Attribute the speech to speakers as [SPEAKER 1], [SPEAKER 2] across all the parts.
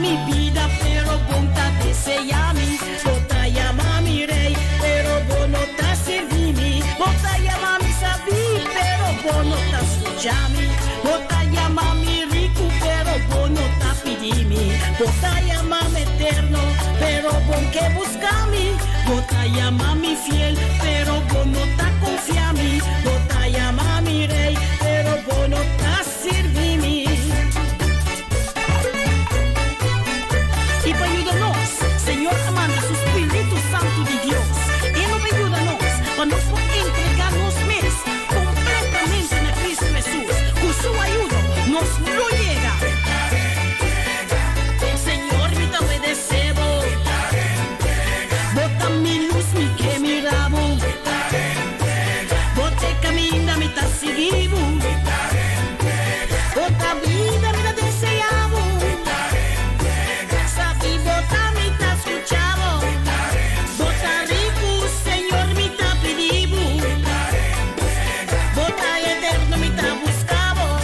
[SPEAKER 1] mi vida, pero bonta deseami. Bota llamami rey, pero bono ta servimi. Bota llamami sabi, pero bono ta escuchami. Bota llamami rico, pero bono ta pidimi. Bota llamami eterno, pero bon que buscami. Bota llamami fiel, pero bono ta confiami. Bota llamami rey, pero bono ta servimi. Y para ayudarnos, Señor, amando su Espíritu Santo de Dios. Él nos ayudarnos para nos entregarnos mes completamente en Cristo Jesús. Con su ayuda nos lo llega. Señor, me te obedecemos. Bota mi luz, mi que miramos. Bota camina, me te seguimos. Bota vida, me te deseamos. Sabi, bota mi te escuchamos. Bota rico, Señor, mi te pedimos. Bota eterno, mi te buscamos.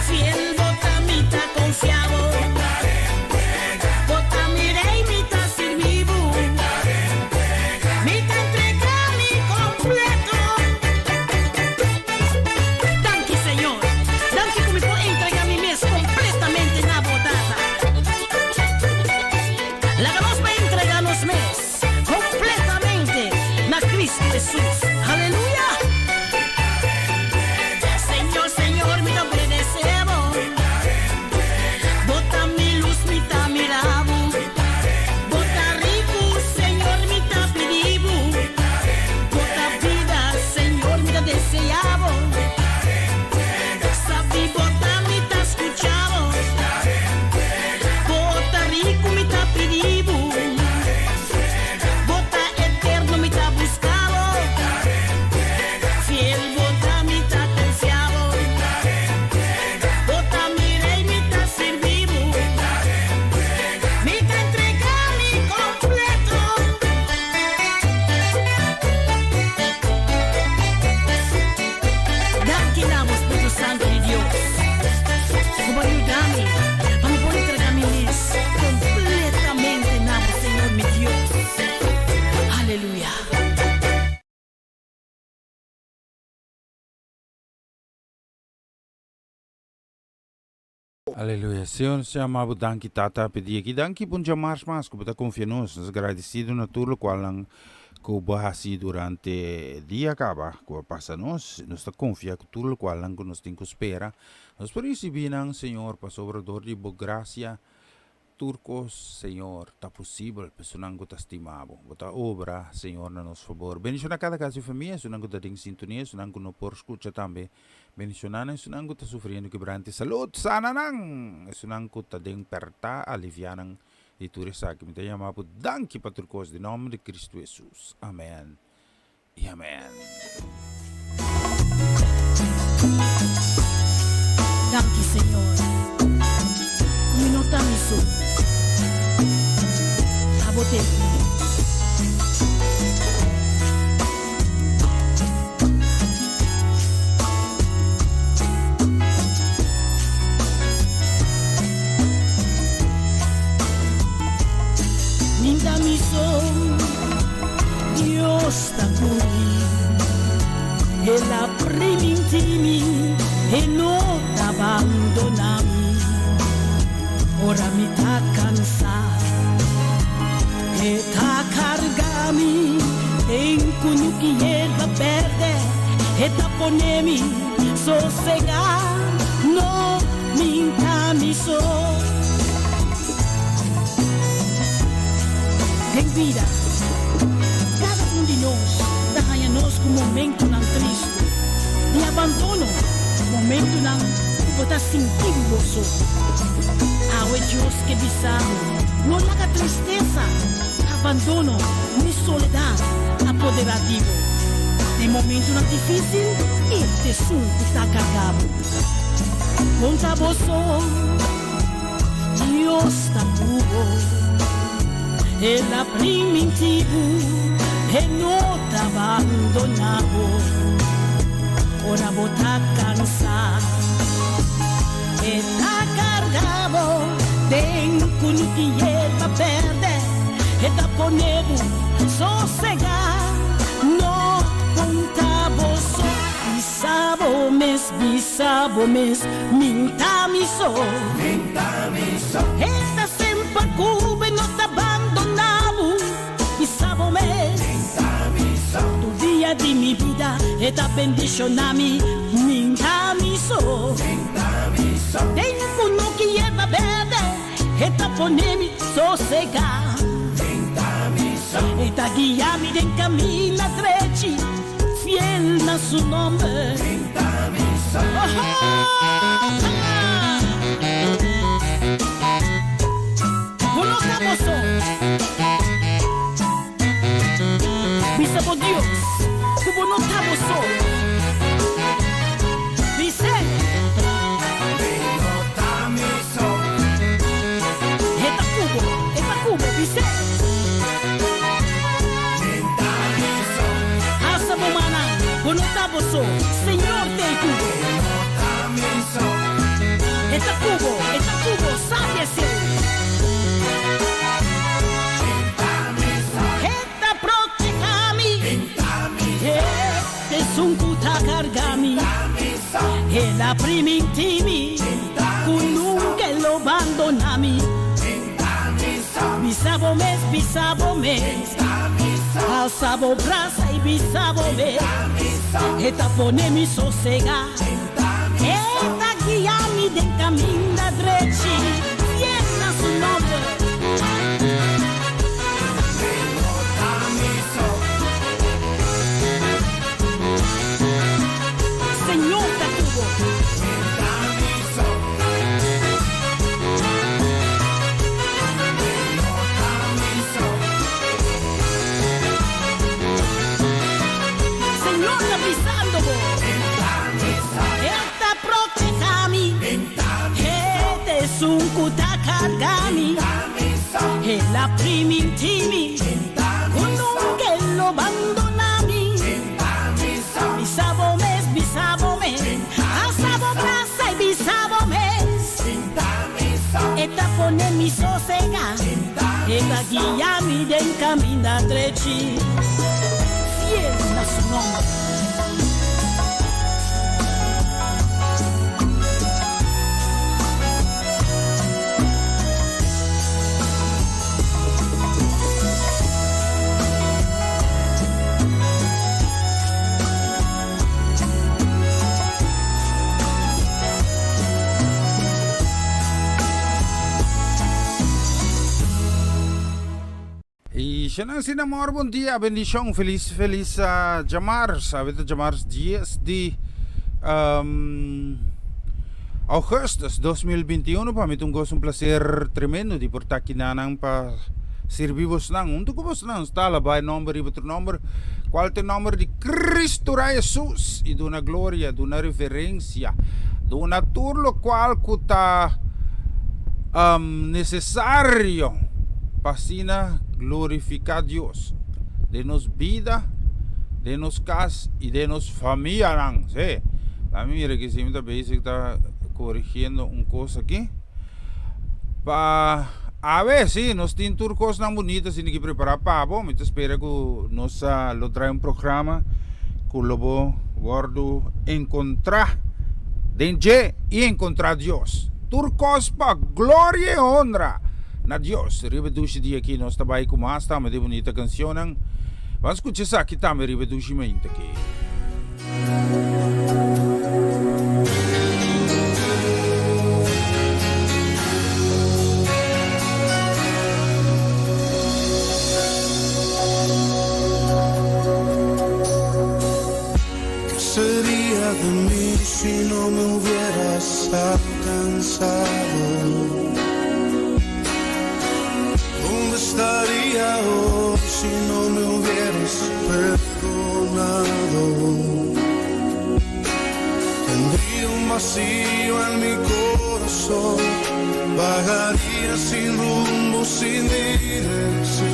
[SPEAKER 1] Fiel, bota mi te confiamos. Bota mi rey, mi te servimos. Mi te entregami completo. Danke, Señor. Danke que me puedo entregar mi mes completamente en la bodada. La que nos va a entregarnos mes completamente na Cristo Jesús. Aleluya. Señor, Señor, me obedecemos. Bota mi luz, me te miramos. Bota rico, Señor, me te pedimos. Bota vida, Señor, me te deseamos. Sabi, bota me te escuchamos. Bota rico, me te pedimos. Bota eterno, me te buscamos. Fiel, bota me te confiamos. Bota mi rey, me te servimos. Me te entregami completo. Danke damos, Espíritu Santo de Dios. Como ayúdame, para poder entregar mi mes completamente en amo, Señor, mi Dios. Aleluya.
[SPEAKER 2] Aleluia. Senhor, se amado, danke tata, pedir aqui, danke por chamar mais, que está confiando, nos agradecido na tudo qual não que bahasi durante dia acaba, que passa nos está confia que tudo qual não nos tem que espera, nos por isso binang Senhor, para sobrador de boa graça, turcos, Senhor, está possível, pessoal que está estimado, bota obra, Senhor, na nosso favor. Bendição a cada casa de família, senão que está em sintonia, senão que não por escuta também. Bendicionan ang sunang ko ta sufriendo quebrante salud sana nang sunang ko ta ding perta alivian ang ituri sa akin tayo mapo danki paturkos de nome de Cristo Jesus. Amen. Y amen.
[SPEAKER 1] Danke, Señor. Minuta miso. Abote. Ninda miso. Dios ta curi. E la primintimi e non abbandonami. Ora mi ta cansata e ta cargami en cunuki hierba verde e ta ponemi sossegar no mi camiso. En vida, cada uno de nós trabalha-nos com momento não triste, de abandono, momento não botar sentido gozo. Awe Deus que bizarro, não laga tristeza, abandono, nem soledade, apoderativo. Em momento não difícil, este som está carregado. Conta você, Deus está puro. Ela primitivo e non t'abbandonavo. Ora bota cansata e la cargavo tengo que hierba verde, está ponendo sossegar. No contavoso, bisabo mes, minta mi so. Esta sempre Cuba no te abandonamos, bisabo mes. Tu día de mi vida, esta bendición a mí, minta mi so. Tengo no que hierba verde, esta ponemi sossegar. Esta guía mi en camino trechi, fiel na su nombre. Conozcamos hoy, bisabo Dios, como notamos hoy. Dice, esta cubo, dice. Conotamos, Señor del cubo. Esta cubo, sáquese. Esta protejami. Este es un puta cargami. E la prima intimi. Con nunca lo abandonami. Bisabo mes. Alzabo brasa y bisabo mes. Esta ponemi sossega. Esta guía mi de camino drechi. Fiel a su nombre. Señor de Cubo. Un cuta cargami e la prima intimi con nunca lo abbandonami. Bisabo mes alzabo brasa y bisabo mes esta pone mi sosega esta guía mi den camina trechi fiel a su nombre.
[SPEAKER 2] Siya sin amor, bom dia, bendición, feliz Jamar, sabe Jamar dias de Augustus 2021, para mí tungos un placer tremendo de portar aqui nanang pa servimos nang, untuk kubos nang, stala by number, outro number, qual te number de Cristo Jesus, e de una gloria, de una referencia, de una turlo qual cuta necesario, pasina glorificar a Dios, denos vida, denos casa y denos familia. ¿Sí? Mira que siempre está corrigiendo una cosa aquí. A ver, sí, nos tienen turcos tan bonitos y hay que preparar para vos. Me espera que nos lo trae un programa que lo voy a encontrar dentro y encontrar a Dios. Turcos para gloria y honra na Dios. Rivedushi dia aqui nós trabalhamos com mais, tá? Uma de bonita canção. Vamos escutar isso aqui também, rivedushi mente aqui.
[SPEAKER 3] ¿Qué sería de mí si no me hubieras alcanzado? Estaría hoy si no me hubieras perdonado. Tendría un vacío en mi corazón, vagaría sin rumbo, sin dirección.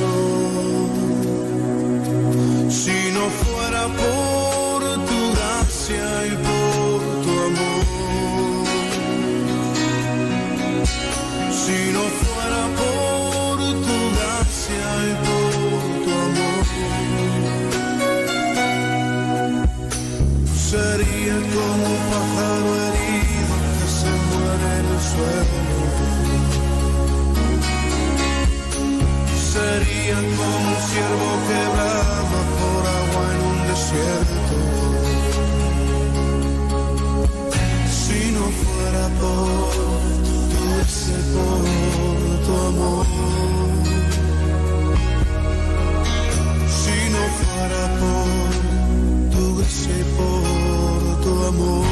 [SPEAKER 3] Si no fuera por tu gracia y por tu amor, si no fuera fuera por tu gracia y por tu amor, si no fuera por tu gracia y por tu amor,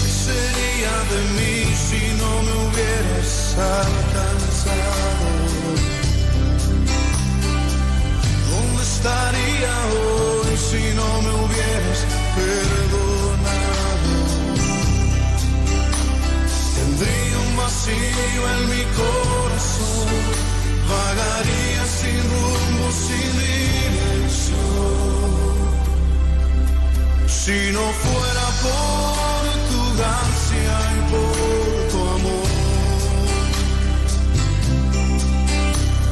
[SPEAKER 3] ¿qué sería de mí si no me hubieras alcanzado? ¿Dónde estaría hoy si no me hubieras perdonado? Tendría un vacío en mi corazón, vagaría sin rumbo, sin dirección. Si no fuera por tu gracia y por tu amor,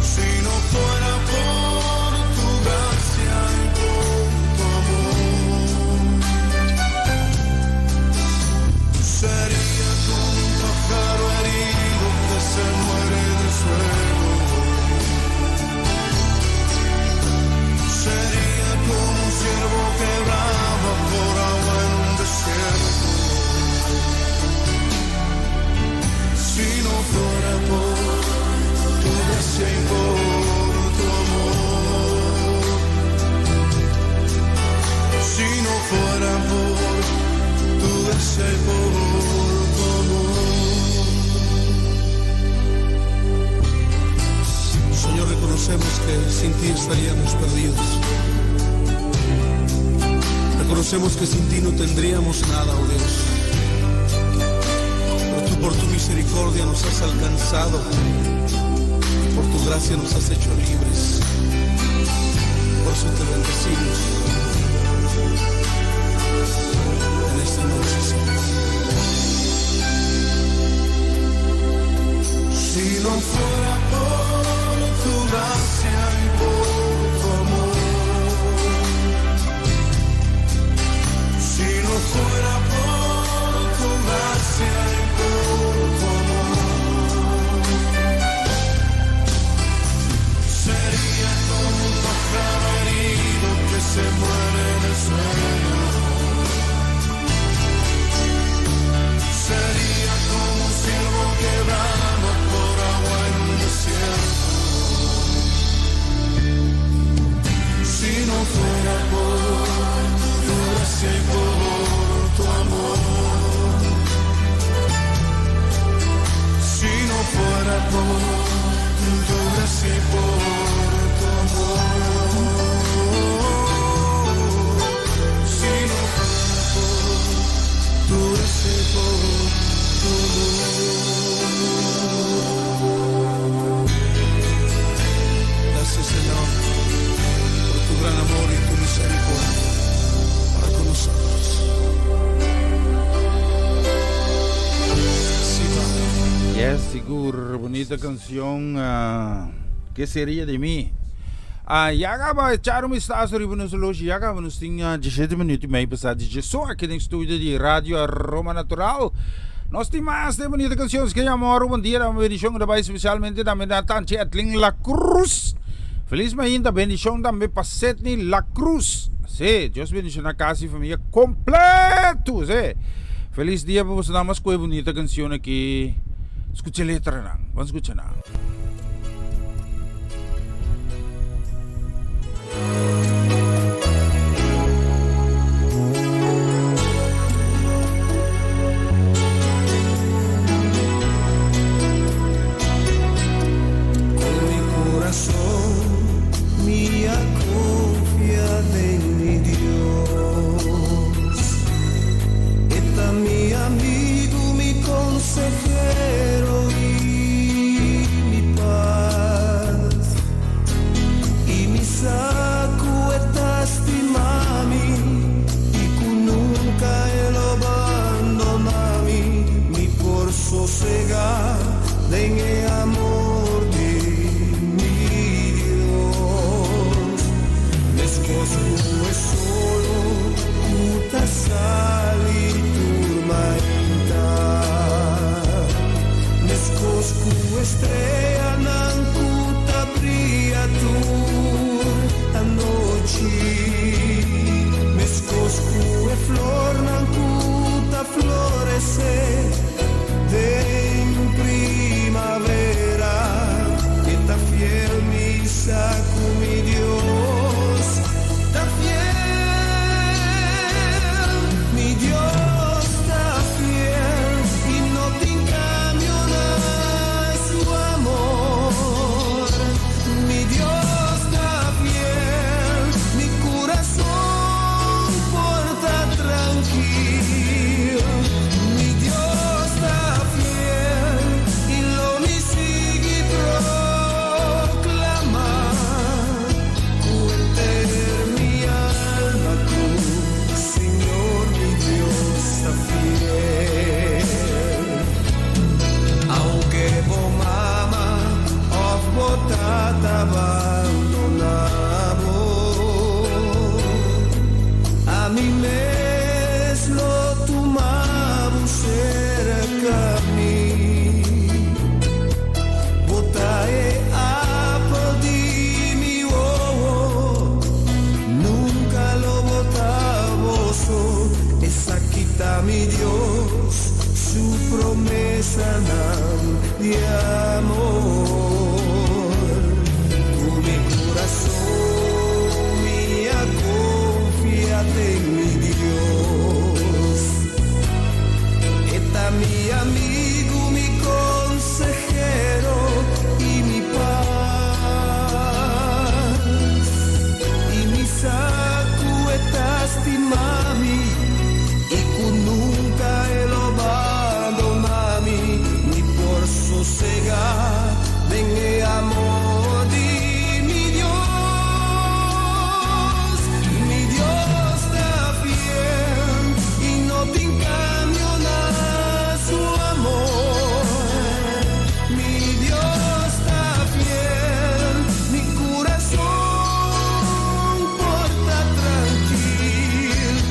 [SPEAKER 3] si no fuera por tu gracia y por tu amor, sería como un pájaro herido que se muere de suelo, sería como un ciervo que brama por agua en un desierto. Si no fuera por tu gracia y por tu amor, si no fuera por tu gracia y por tu amor. Señor, reconocemos que sin ti estaríamos perdidos. Reconocemos que sin ti no tendríamos nada, oh Dios. Pero tú por tu misericordia nos has alcanzado, y por tu gracia nos has hecho libres. Por eso te bendecimos en esta noche, Señor. Si no fuera por tu gracia y por tu amor, si no fuera por tu gracia y por tu amor, sería como un pájaro herido que se muere en el suelo, sería como un ciervo que brama por agua en un desierto. Si no fuera por tu gracia y por tu amor, si no fuera por tu gracia y por tu amor, si no fuera por tu gracia y por tu amor. Gracias, Señor, por tu gran amor y tu misericordia para con nosotros. Sí, Padre.
[SPEAKER 2] Yes, Sigur, bonita canción. ¿Qué sería de mí? Jaga ba echar uma estação riba nos loja, jaga nos tinha 17 minutos e meio passado de só aqui no estúdio de Rádio Roma Natural. Nós temos mais de bonita canções que chamam bom dia, uma edição da especialmente da minha tante Etling La Cruz. Feliz ainda bendição também para Setni La Cruz. Sim, Deus bendição na casa e família completo, sim. Feliz dia para você dar mais coisa bonita canção aqui. Escute a letra, não. Vamos escutar, não.
[SPEAKER 3] Mía confiada en mi Dios, está mi amigo, mi consejero y mi Sue flor nan puta florecer en primavera. Está fiel mi saco, mi Dios. Está fiel, mi Dios está fiel. Y no te cambio nada su amor. Mi Dios está fiel, mi corazón porta tranquilo. Mi Dios está fiel y lo mi sigue proclama. Cuenter mi alma tú, Señor, mi Dios está fiel. Aunque vos mama of botata abandonado, a mí mesmo tomamos cerca a mí. Botae apple di mi oh, nunca lo botamos. Esa quita mi Dios, su promesa de amor. Con mi corazón, mía, confíate en mi Dios. Está mi amigo, mi consejero y mi paz. Y mi saco estás ti mami, y con nunca el abandonami, ni por sosegar, venga amor de mi Dios. Mi Dios está fiel y no te cambio nada su amor. Mi Dios está fiel, mi corazón porta tranquilo.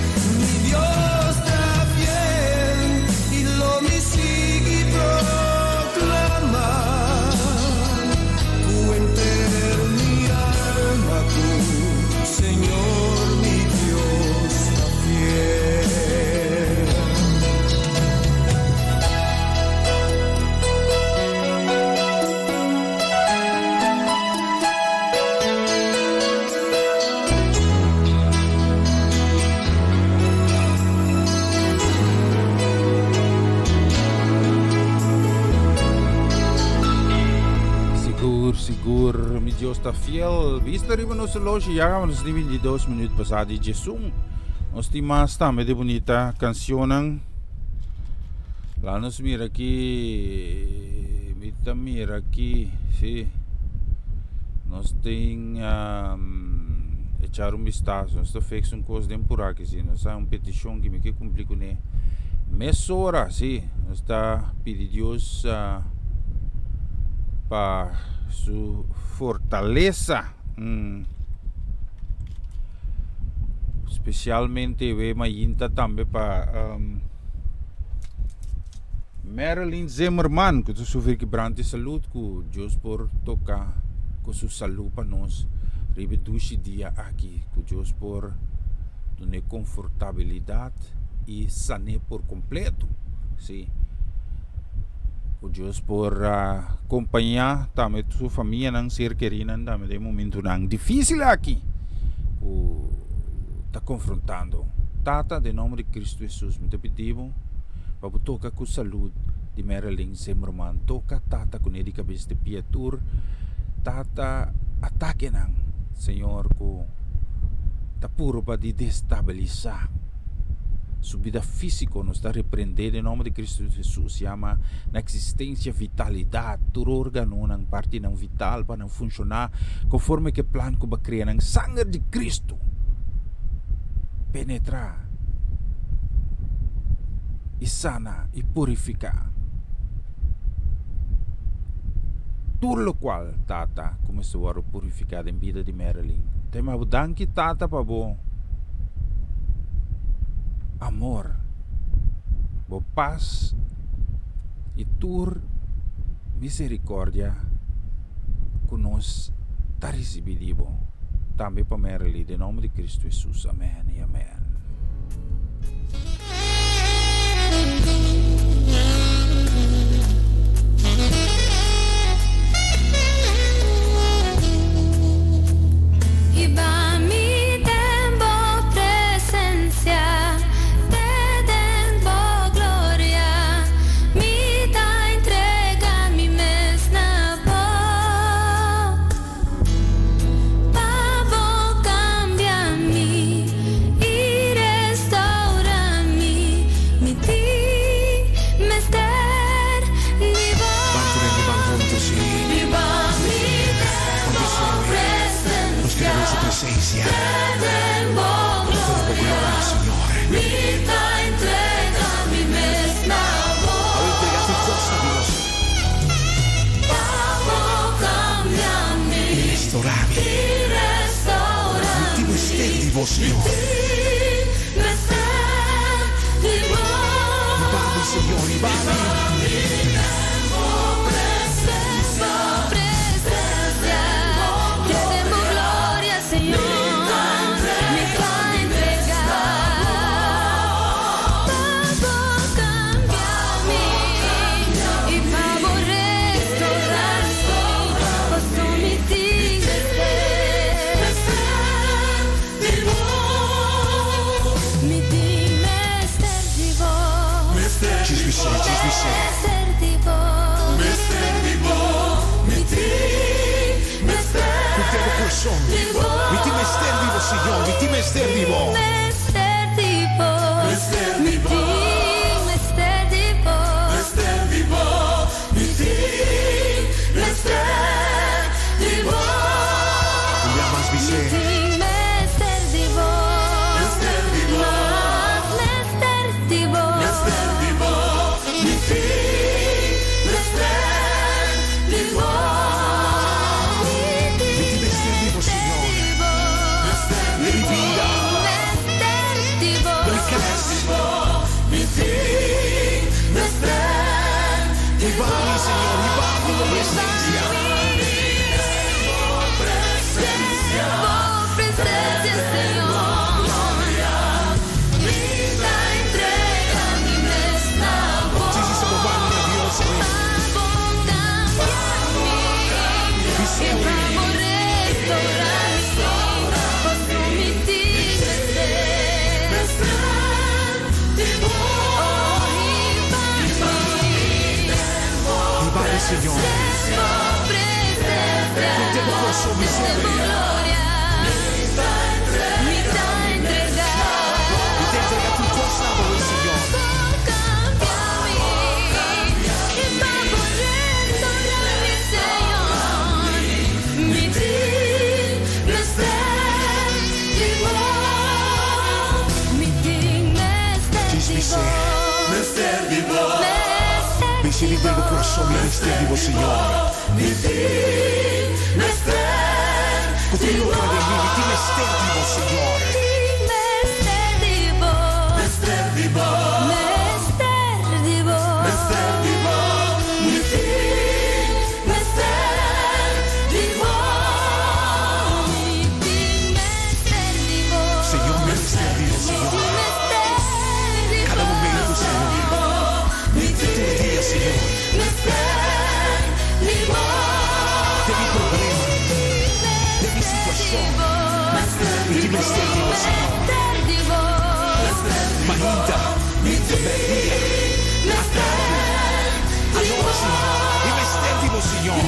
[SPEAKER 3] Mi Dios está fiel y lo mi sigue proclama. Cuenter mi alma tú, Señor, mi Dios está fiel.
[SPEAKER 2] Sigur, mi Dios está fiel. Vista riba nosso loja, já vamos 22 minutos passados de Jesus. Nós temos também de bonita canção. Lá nos mira aqui, mira aqui, sim. Nós tem echar vistazo, nós estamos fazendo coisa temporária aqui, sim. Nós temos petição que me quer cumprir com ele. Mesora, sim. Nós está pedindo Deus para su fortaleza, especialmente ve mayinta também para Marilyn Zimmerman, que tu sofre quebrante de saúde, que Deus por tocar com sua saúde para nós, reduce dia aqui, que Deus por dar confortabilidade e sanar por completo, sim. O Deus por acompanhar também sua família nang ser querida também de momento nang difícil aqui o está confrontando. Tata, de nome de Cristo Jesus, me te pedimos para tocar com saúde de Marilyn Zimmerman, toca tata com ele de cabeça de piatur, tata ataque nang Senhor com tá puro para de destabilizar. Sua vida física nos está repreendendo em nome de Cristo Jesus. Chama na existência vitalidade, todo órgão não parte não vital para não funcionar conforme que plano que vai criar ng sangue de Cristo penetrar e sana e purificar. Tudo o qual tata começou a purificar em vida de Marilyn. Tema o danke tata para bom amor, bo paz e tur misericórdia que nós está recebido também para Marilyn, em nome de Cristo Jesus. Amém e amém.
[SPEAKER 3] vivo, Señor. Invade, Señor, invade. Mi ti mester vivo, Señor, mi ti mester vivo. Señor, contigo con su miseria, y te entrega tu cosa, oh Señor. Mi del corazón, mi mister vivo, Señor. Contigo tra di me, mi ti mister vivo, Señor. Señor, mi mister vivo, Señor. Cada momento, Señor. Señor, de mi problema, de mi situación, mi ti mister vivo, Señor. Mañana, mediodía, a tarde, a noche, mi mister vivo, Señor.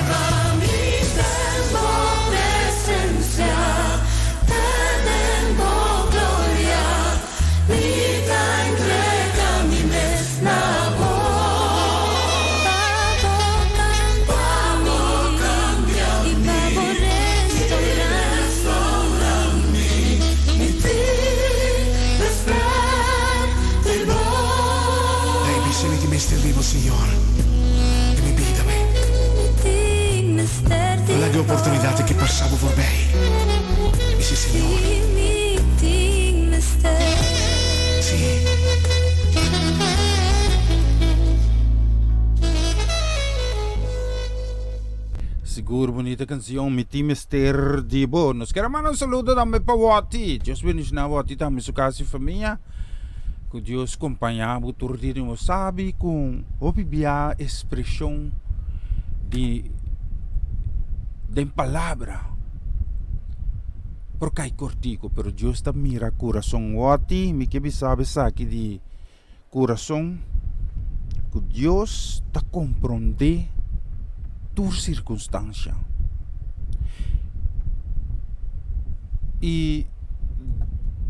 [SPEAKER 3] Mister vivo, Señor, de mi vida, la oportunidad que pasaba por mí. Dice, Señor, sí.
[SPEAKER 2] Seguro bonita canción, mi team Mister Dibo. Nos quero mandar un saludo também para Wati. Deus bendiga na Wati também, sua casa e família. Que Deus acompanhava o turno, sabe, com a expressão de palavra. Por cai cortico, pero Deus está mira coração. Wati, me que sabe sabe de coração. Que Deus está compreender tua circunstância. E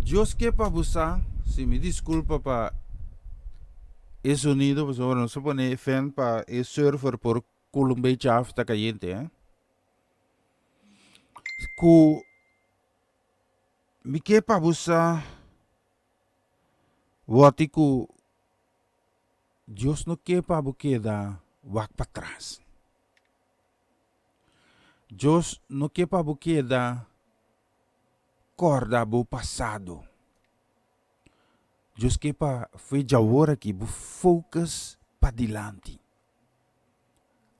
[SPEAKER 2] Deus quer para você. Si me disculpa para el sonido, pues ahora no se pone fan para el surfer por Columbia Chaff está caliente, Ku mi que pa busa wati ku Dios no que pa bukeda wak para atrás. Dios no que pa bukeda recorda o passado. Just que foi de agora que bu focus para dilante.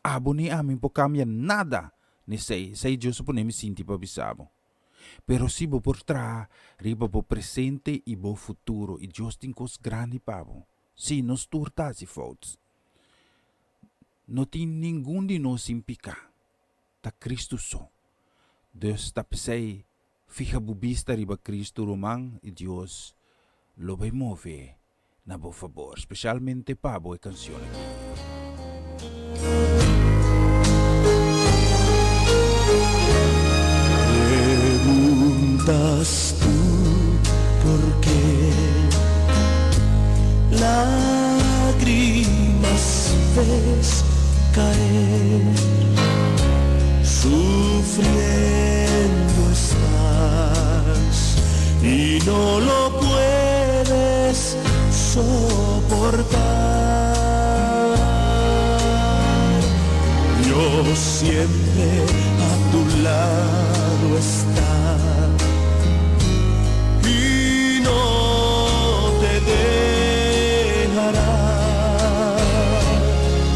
[SPEAKER 2] Abo ni amin po cambia nada ni sei Deus po nem sinti pa bisabo. Pero si bo por tra, riba bo presente e bo futuro e Deus tem cos grande pabo. Si nos turta si fotos. No tem ninguém de nós impica. Ta Cristo só. Deus ta pesei fija bubista riba Cristo romang e Deus lo vai move na bo favor, especialmente pabo e canzone.
[SPEAKER 4] Preguntas tú por qué lágrimas ves caer, sufriendo estás y no lo puedes soportar. Dios siempre a tu lado está y no te dejará.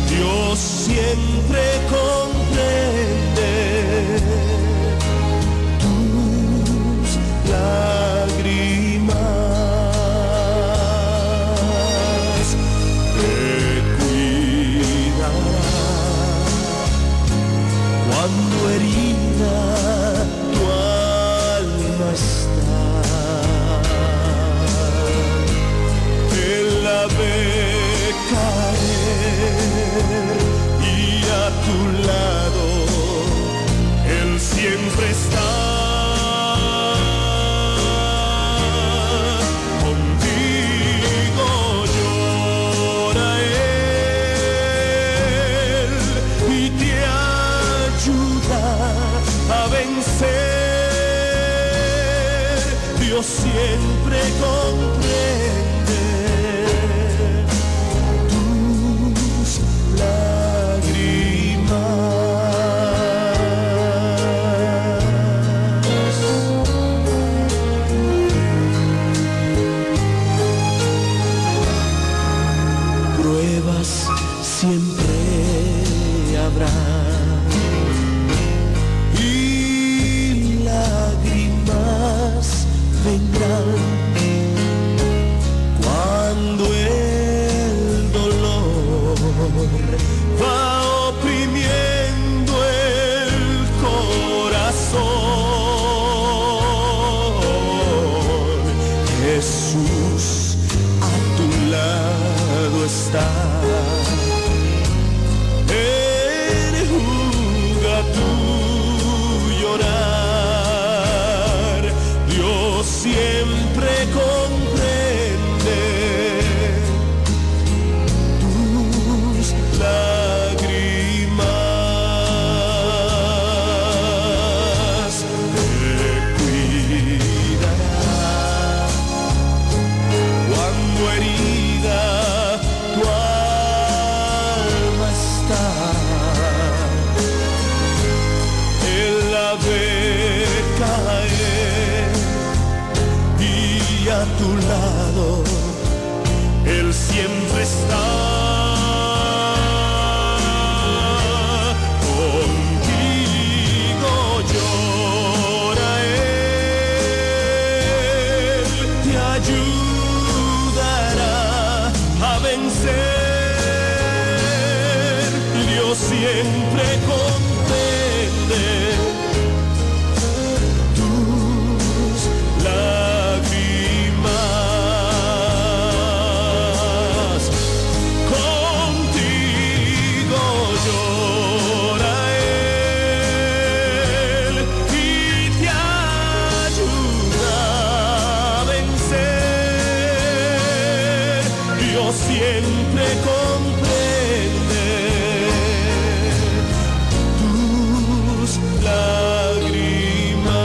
[SPEAKER 4] Dios siempre comprende tus lágrimas, te cuidará cuando herida tu alma está. Él la ve caer y a tu lado Él siempre está. Contigo llora Él y te ayuda a vencer. Dios siempre comprende tus lágrimas. Pruebas siempre habrá y lágrimas vendrán cuando el dolor va oprimiendo el corazón. Jesús a tu lado está. Enjuga tu llorar. Dios siempre comprende tus lágrimas, te cuidará cuando herida tu alma está. Él la ve caer y a tu lado Él siempre está. Contigo llora Él, te ayudará a vencer. Dios siempre comprende tus lágrimas. Contigo llora Él y te ayuda a vencer. Dios siempre comprende tus lágrimas.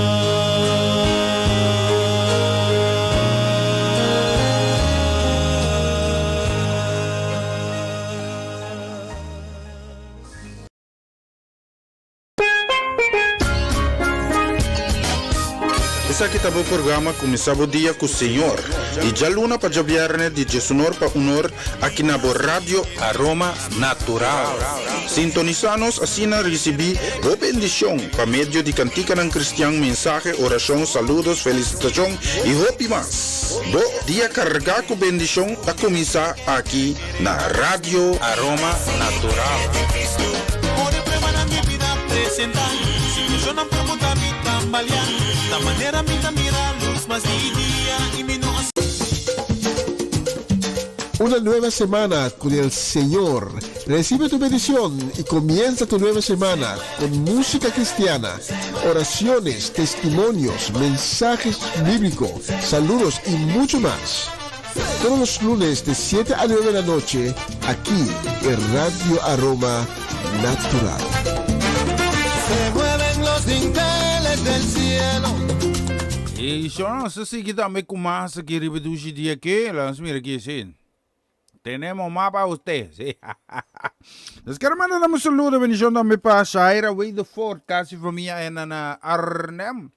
[SPEAKER 2] essa que estava o programa começava o dia com o Senhor. E já luna para já viernes de Jesunor para unor aqui na Rádio Aroma Natural. Sintonizanos assim na recebi boa bendição para meio de cantica ng cristiano, mensagem, oração, saludos, felicitação e hope mais. Bo dia carregar com bendição a começar aqui na Rádio Aroma Natural.
[SPEAKER 5] Una nueva semana con el Señor. Recibe tu bendición y comienza tu nueva semana con música cristiana, oraciones, testimonios, mensajes bíblicos, saludos y mucho más. Todos los lunes de 7 a 9 de la noche, aquí en Radio Aroma Natural.
[SPEAKER 4] Se mueven los dinteles del cielo.
[SPEAKER 2] E só se seguir também com massa que reproduz dia que, lá mira aqui assim. Tenemos más para usted, sí. Les quero mandar un saludo, bendición também para Shaira Waderford, casi familia en Arnhem.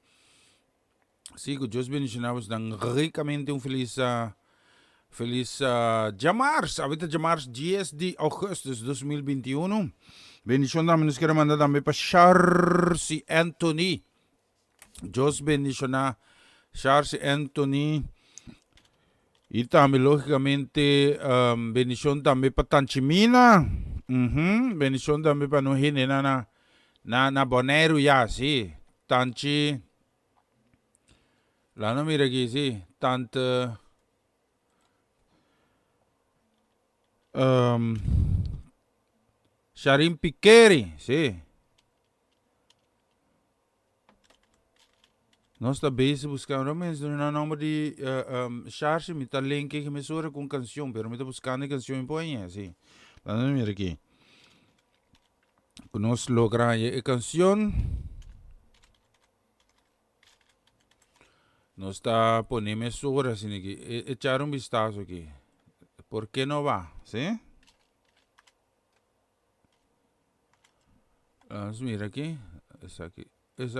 [SPEAKER 2] Sí, que Dios bendicionamos dan ricamente un feliz Jamars, ahorita Jamars 10 de agosto de 2021. Bendición también les quero mandar também para Charles Anthony. Dios bendiciona Charles Anthony. Y también, lógicamente, bendición también para Tanchimina. Bendición también para Nojine, na Bonero ya, sí. Tanchi. La no mira aquí, sí. Tante. Sharim Piqueri, sí. Nós está bezig buscando, mas não nome de Charles, me tá link que me soa com canção, pero me tá buscando canção em poema, assim. Vamos ver aqui. Nós logramos a canção. Nós está ponendo me soa assim aqui, echar vistazo aqui. Por que não vai, sim? Vamos ver aqui. Essa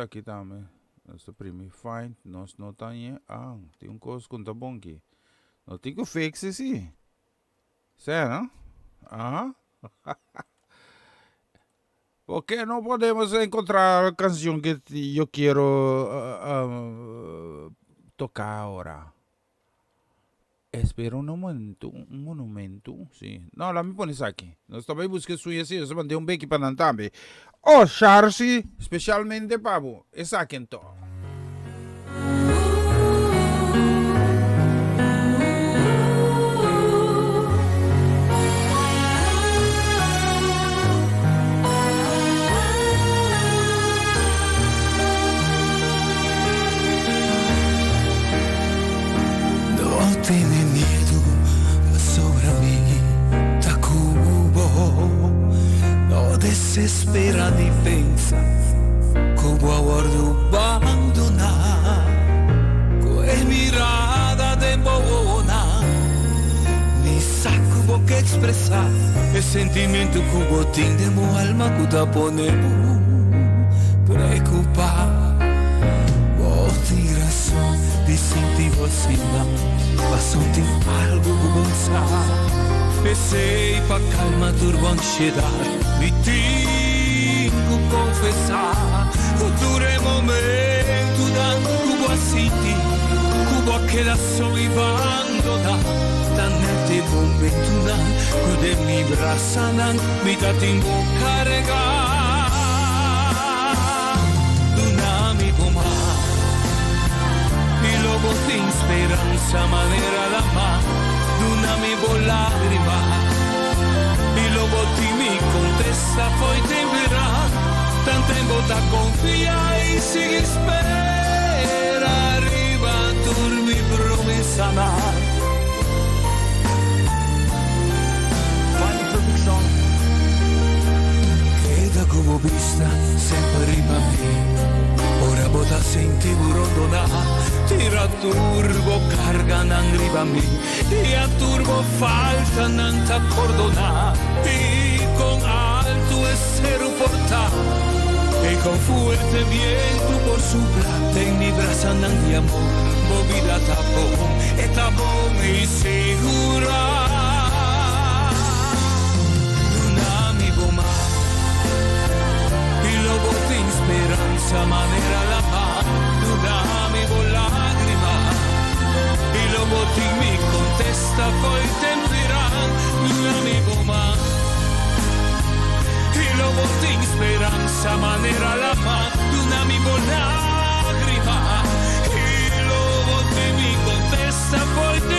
[SPEAKER 2] aqui também. Nós primi fine, nós não tem tem coisa com tá bom aqui. Não tem que fixe sim. Sério? Por que não podemos encontrar a canção que eu quero tocar agora? Espera um momento, sim. Não, lá me põe isso aqui. Nós também buscamos isso assim, eu mandei beque para Nantambe. Oh, Charles, especialmente para você. Essa aqui então.
[SPEAKER 4] No tiene miedo sobre mí, Tacubo. No desespera ni pensa, como aguardo abandonar. Con mirada de bobona, ni saco que expresar el sentimiento que tiene mi alma que te pone preocupar. Vos tienes razón de sentir você mas sentir algo que pensar. Pensei pra calma turbo ansiedade, me tenho que confessar. Futuro momento dando que sentir, que queda só e abandonar. Tanto momento que de mi braça me dá tempo carregar. Un amigo más. Y luego sin esperanza manera de amar d'una mi lágrima. Y luego ti mi contesta fue temperar. Tan tempo da confía y sigue espera. Arriba tu mi promesa amar. Queda como vista sempre prima mí. Ora bota senti burondona, tira turbo carga n'angriba mi, e a turbo falta n'anta cordona, e con alto essere porta, e con fuerte viento por sopra en mi brasa andan de amor, movida tapón y segura. Un amigo más y luego de esperanza manera la paz, un amigo lágrima y luego ti mi contesta poi te dirán, un amigo más y luego de esperanza manera la paz, un amigo lágrima y luego ti mi contesta poi te dirán.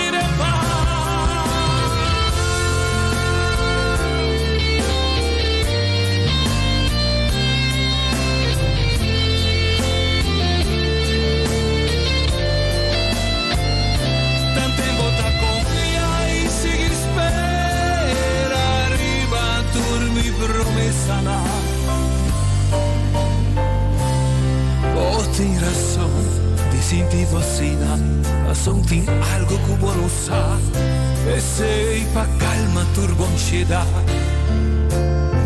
[SPEAKER 4] Promesana oh ten razón de sentido así son tin algo como no sa e sei pa calma turbo ansiedad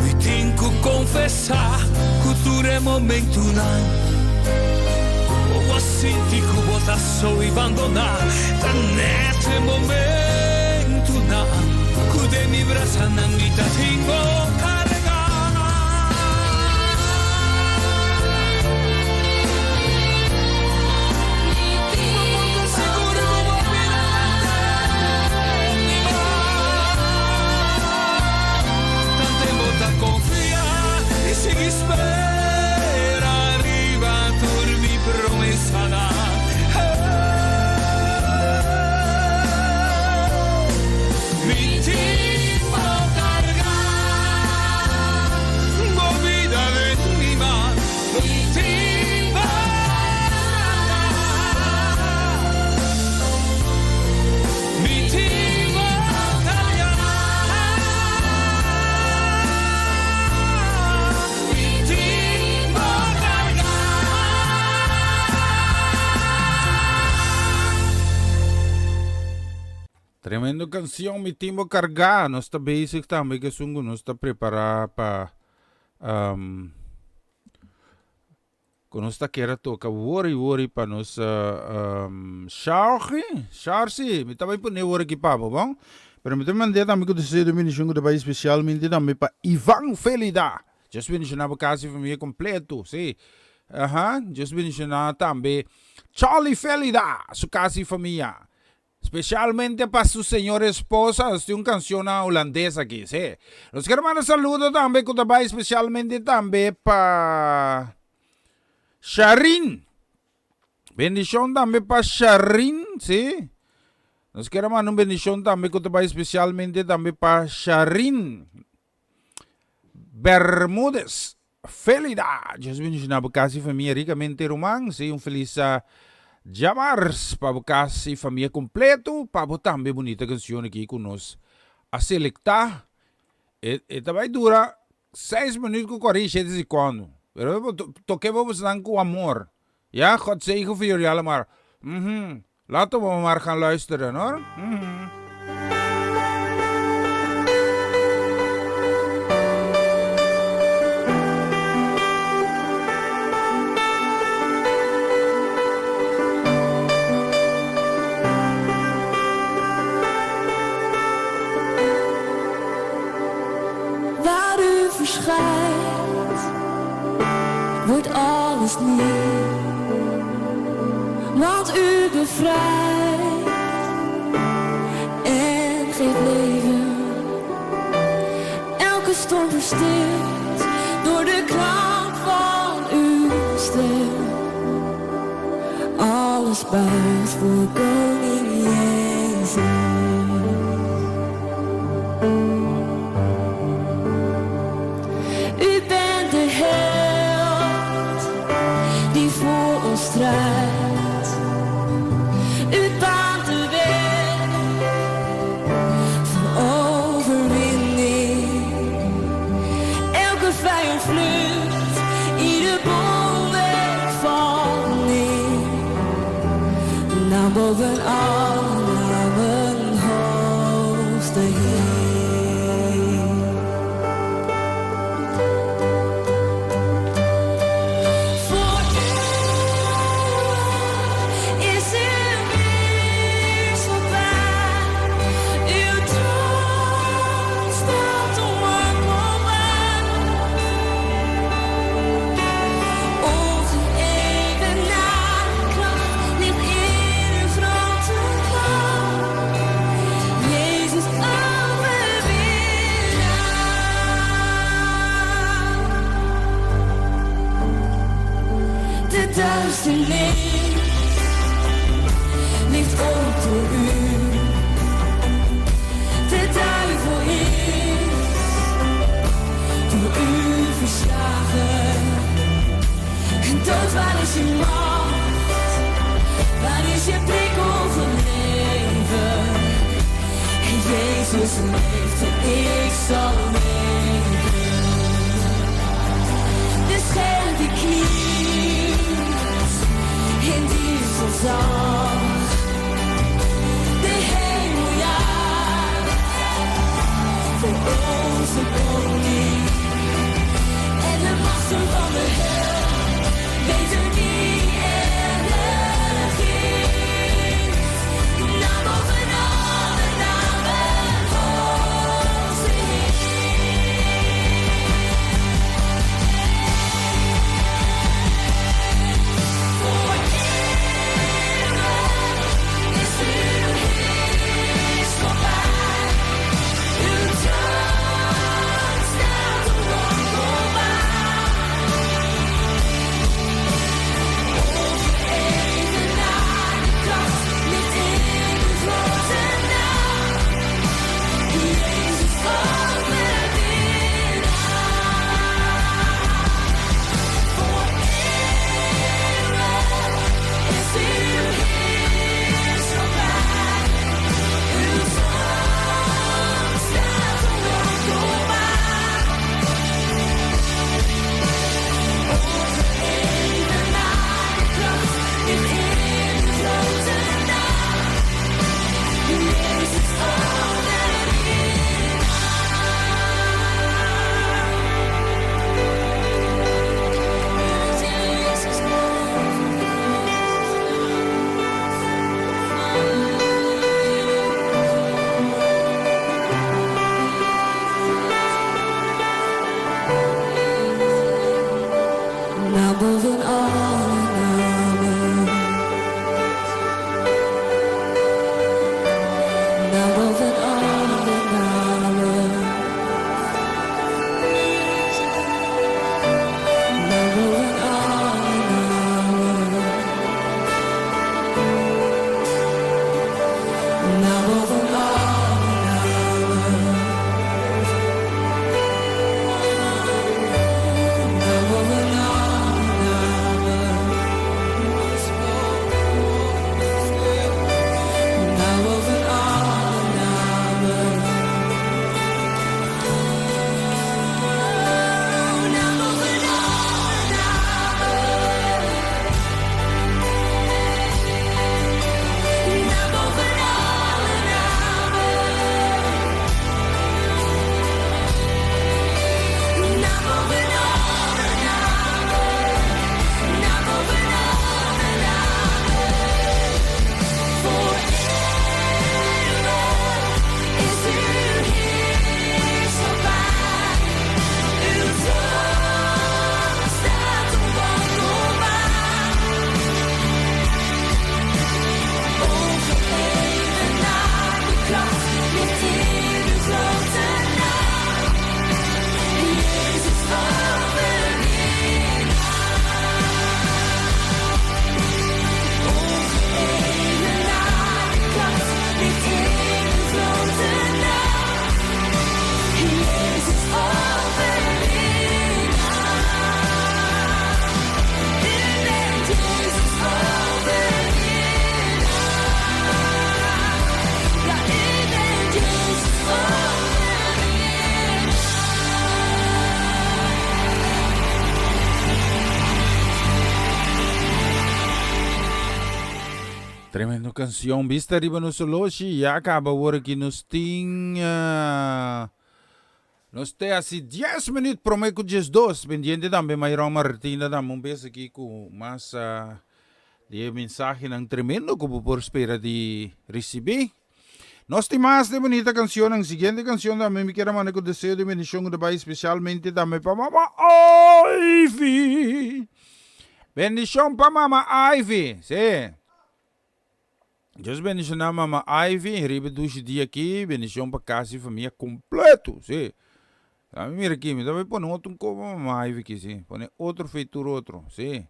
[SPEAKER 4] mi tinco confessar culture momento nan o assim tico bota so abandonar tanete momento na cude mi brasa nan vita tingo espera arriba por mi promesa mi timbo carga movida de mi mar mi timbo
[SPEAKER 2] Tremendo canción, mi timbo cargar. Nós está basic também, que sungo nós está preparar para quando nós está querendo tocar worry para nós Charsi, me também pôr worry aqui para bom. Pero me também também que você do mini jungo também especialmente também para Ivan Felida. Just mencionava quase família completo, sim. Just mencionava também Charlie Felida, sua casa família. Especialmente para su señora esposa, es una canción holandesa aquí, sí. Los hermanos saludos también, especialmente también para Sharin. Bendición también para Sharin, sí. Los hermanos bendición también, especialmente también para Sharin Bermúdez. Felida. Dios bendición a casi familia ricamente román, sí. Un feliz Jamars, para casi família completo, para também bonita canção aqui com nós a selectar. E também dura 6 minutos com 47 segundos. Pero toquei vamos dan com amor. Ja, God zegen voor jullie allemaal. Laten we maar gaan luisteren hoor.
[SPEAKER 6] Verschijnt, wordt alles nieuw, want u bevrijdt en geeft leven. Elke storm verstilt door de klank van uw stem. Alles buigt voor koning Jezus. Strijd. U baant de weg van overwinning. Elke vijand vlucht, ieder bolwerk valt neer. Naam boven alle namen hoogste Heer. duisternis ligt ook door u. De duivel is door u verslagen. En dood, waar is je macht? Waar is je prikkel van leven? En Jezus leeft en ik zal leven. De schel die knielt in dieselzang. De hemel jaagt voor onze koning. En de machten van de hel weten wie er regeert. Naar boven alle namen hoogste Heer. Voor eeuwig is uw heerschappij. Uw troon staat onwankelbaar. Ongeëvenaarde kracht ligt in uw grote naam. Jezus overwinnaar. Voor eeuwig is uw heerschappij. Uw troon staat onwankelbaar. Ongeëvenaarde kracht ligt in uw grote naam. Jezus naar boven alle namen. Naar boven alle namen. Naar boven alle namen. Naar boven alle namen. Naar boven alle namen. Naar boven alle namen. Naar boven alle namen. Naar boven alle namen. Naar boven alle namen. Naar boven alle namen. Voor eeuwig is uw heerschappij. Uw troon staat onwankelbaar. Ongeëvenaarde kracht ligt in uw grote naam. Jezus overwinnaar. Ongeëvenaarde kracht ligt in uw grote naam. Jezus overwinnaar. U bent Jezus overwinnaar. Ja, u bent Jezus overwinnaar.
[SPEAKER 2] Tremendo canción. Vista arriba no soloshi. Ya acaba ahora que nos ting. Nos te así 10 minutos. Prometo 2. Pendiente também Mayron Martina. Damos beijo aqui com mais de mensagem ng tremendo que por espera de receber. Nós temos mais de bonita canção. Ang siguiente canção também me quero mandar com desejo de bendição de Pai, especialmente também para Mama Ivy. Bendição para Mama Ivy. Sim. Deus bendição na Mama Ivy. Ribe dos dias aqui. Bendição para casa e família completo. Sim. Mira aqui, me dá para pôr outro como Mama Ivy aqui, sim. Põe outro feitura outro. Sim.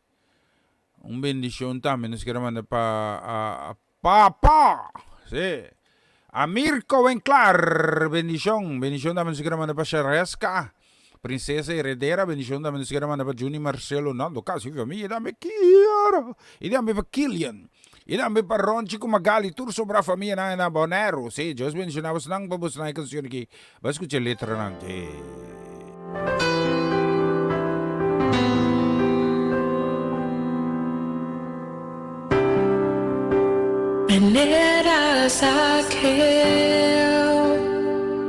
[SPEAKER 2] Un bendición también nos queremos mandar para Papá. Sí. A Mirko Venclar. Bendición. Bendición también nos queremos mandar para Shareska. Princesa Heredera. Bendición también nos queremos mandar para Juni Marcelo Nando. Casi família. Dame Kiara. E dame para Killian. E dame para Ron Chico Magali. Tur sobre a família na Bonero. Sí. Dios bendicionamos nang babos na canción aqui. Vai escutar a letra nang.
[SPEAKER 6] Veneras aquel,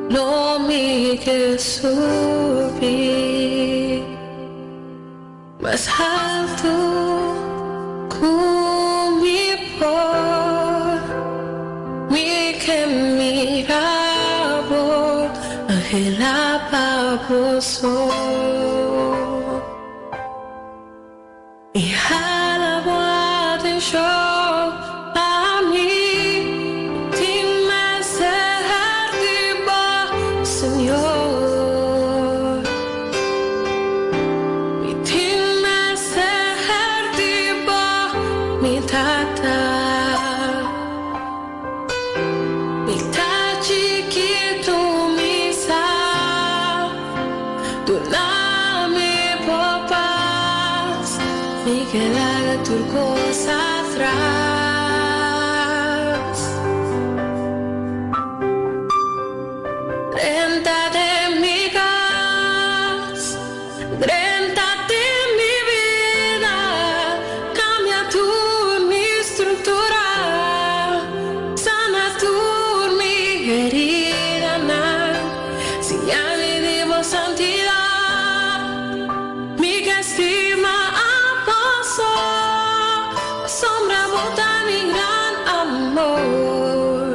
[SPEAKER 6] no me que subir más alto con mi por mi que mirabo aquella baboso y jalaba de show. Turcos atrás, renta de mi gas, renta de mi vida, cambia tu mi estructura, sana tu mi herida, señale de voz santidad, mi estima. Sombra bota mi gran amor,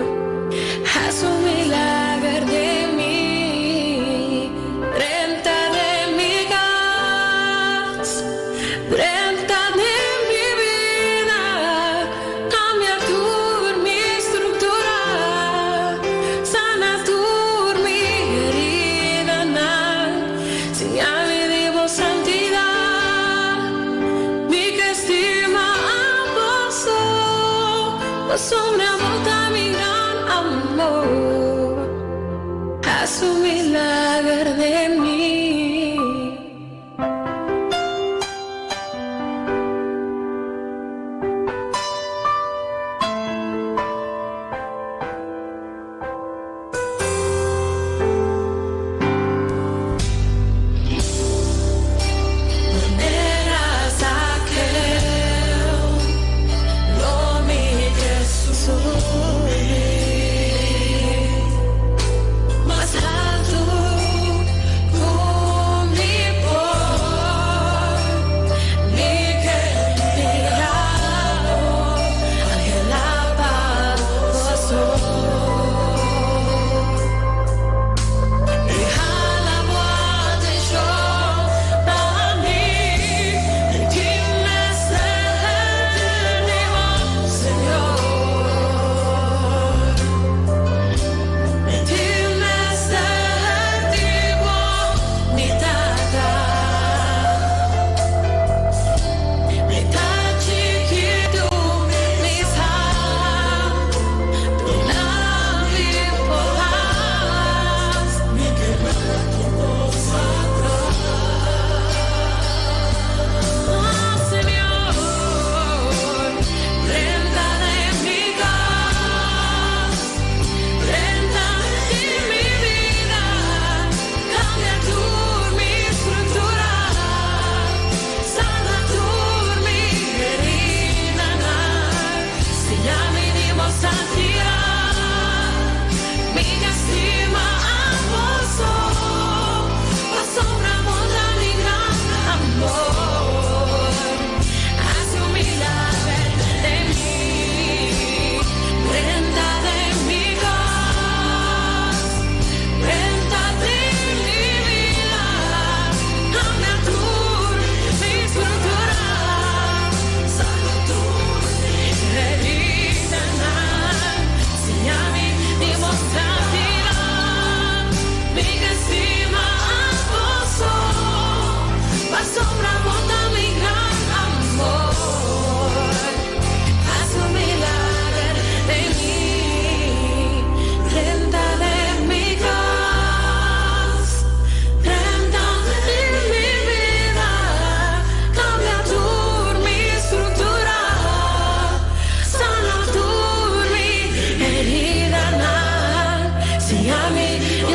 [SPEAKER 6] haz un milagro de mí, renta de mi gas, renta de mi vida, cambia tu mi estructura, sana tu mi herida, señale de voz santidad, mi estima. Sombra bota mi gran amor, haz un milagro de mí.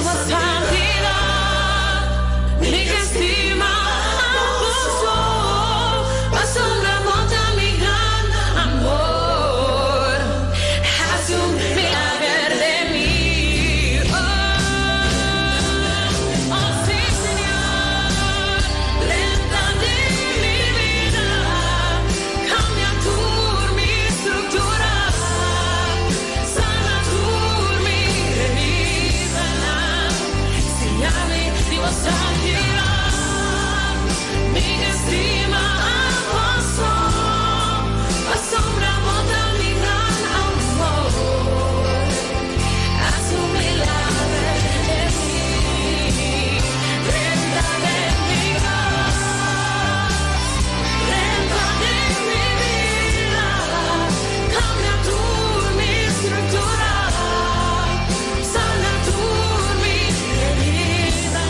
[SPEAKER 6] viva santidad, mi que estima puso, asombramos a mi gran amor, haz un milagro de mí. Oh sí, Señor, lenta de mi vida, cambia tú mi estructura, sana tú mi herida, enséñame viva santidad, mi estima pasó, asombramos a mi gran amor, haz un milagro de mí, lenta de mi vida, cambia tú mi estructura, sana tú mi herida,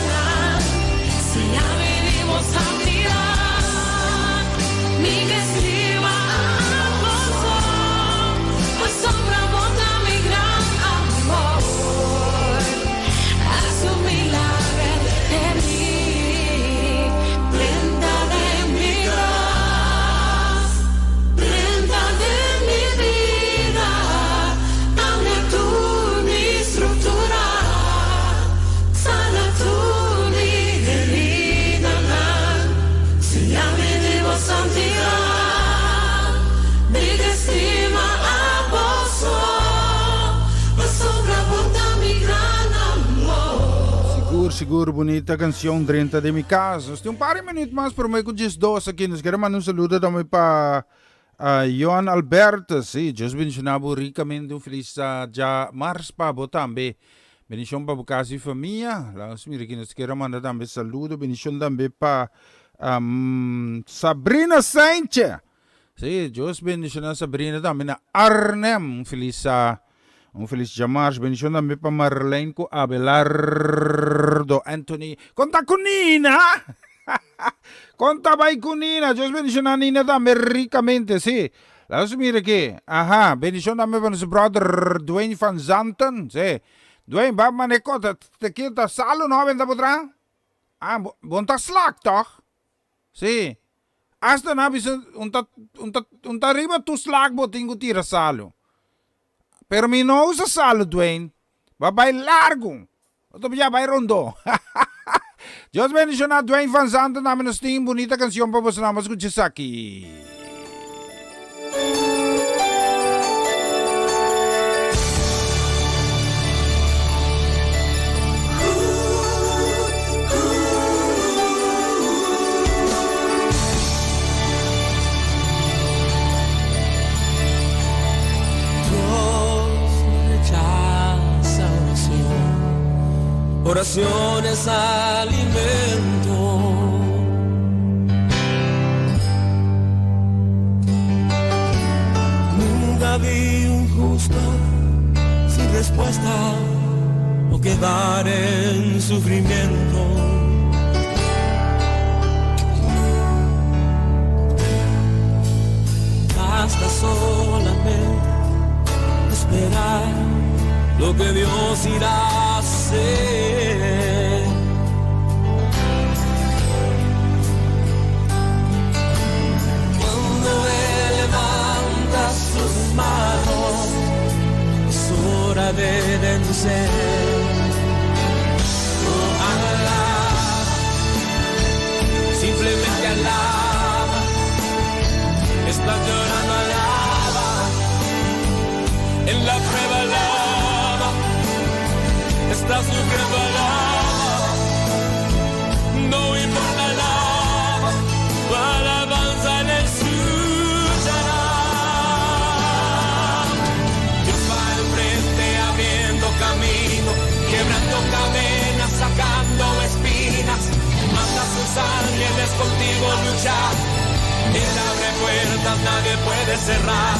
[SPEAKER 6] enséñame viva santidad, mi estima pasó, asombramos a mi gran amor, haz un milagro de mí, lenta de mi vida, cambia tú mi estructura, sana tú mi herida, enséñame viva santidad, mi estima pasó, asombramos a mi gran amor.
[SPEAKER 2] Seguro, bonita canción, 30 de mi casa. Tem par de minutos mais para mim com just dos aqui. Nós queremos mandar saludo também para Johan Alberto. Sim, just mencionava ricamente feliz já mars para botar também. Bendição para casa e família. Lá os meninos que nós queremos mandar também saludo. Bendição também para Sabrina Sanchez. Sim, just bendição Sabrina também na Arnhem. Um feliz jamars, bendição também para Marlene com Abelardo Anthony. Conta com Nina! Conta vai com Nina, Deus bendição a Nina também ricamente, sim. Lá os mira aqui, bendição também para nosso brother Dwayne Van Zanten, sim. Dwayne, vai maneco, te tá salo não, vem da potra? Bom tá slack, toch? Sim. Hasta na bisa, unta riba tu slack botingo tira salo. Pero mi no usa salo, Dwayne. Vai largo. Oto ya vai rondo. Dios bendición a Dwayne Van Zanten. Namin nos ting bonita canción para vos nada más escuches aquí.
[SPEAKER 4] Oración es alimento. Nunca vi un justo sin respuesta o quedar en sufrimiento. Basta solamente esperar lo que Dios irá a hacer. Cuando Él levanta sus manos, es hora de vencer. Oh, alaba, simplemente alaba. Estás llorando, alaba. En la prueba alaba. Estás sufriendo, alaba. No importa, alaba. Tu alabanza en Él escuchará. Dios va al frente abriendo camino, quebrando cadenas, sacando espinas. Manda a sus ángeles contigo luchar. Él abre puertas, nadie puede cerrar.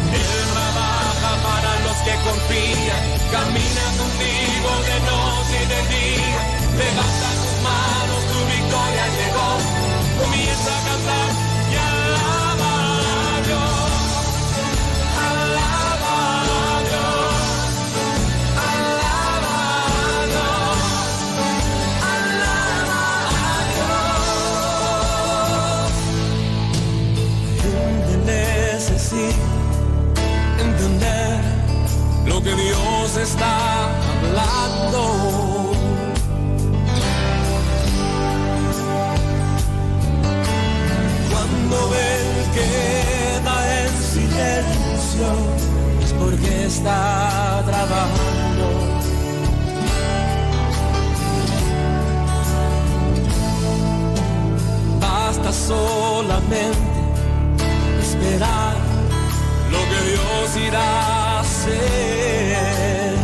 [SPEAKER 4] Él trabaja para los que confían, camina contigo de noche y de día. Levanta tus manos, tu victoria llegó. Comienza a cantar y alaba a Dios. Alaba a Dios. Alaba a Dios. solamente esperar lo que Dios irá a hacer.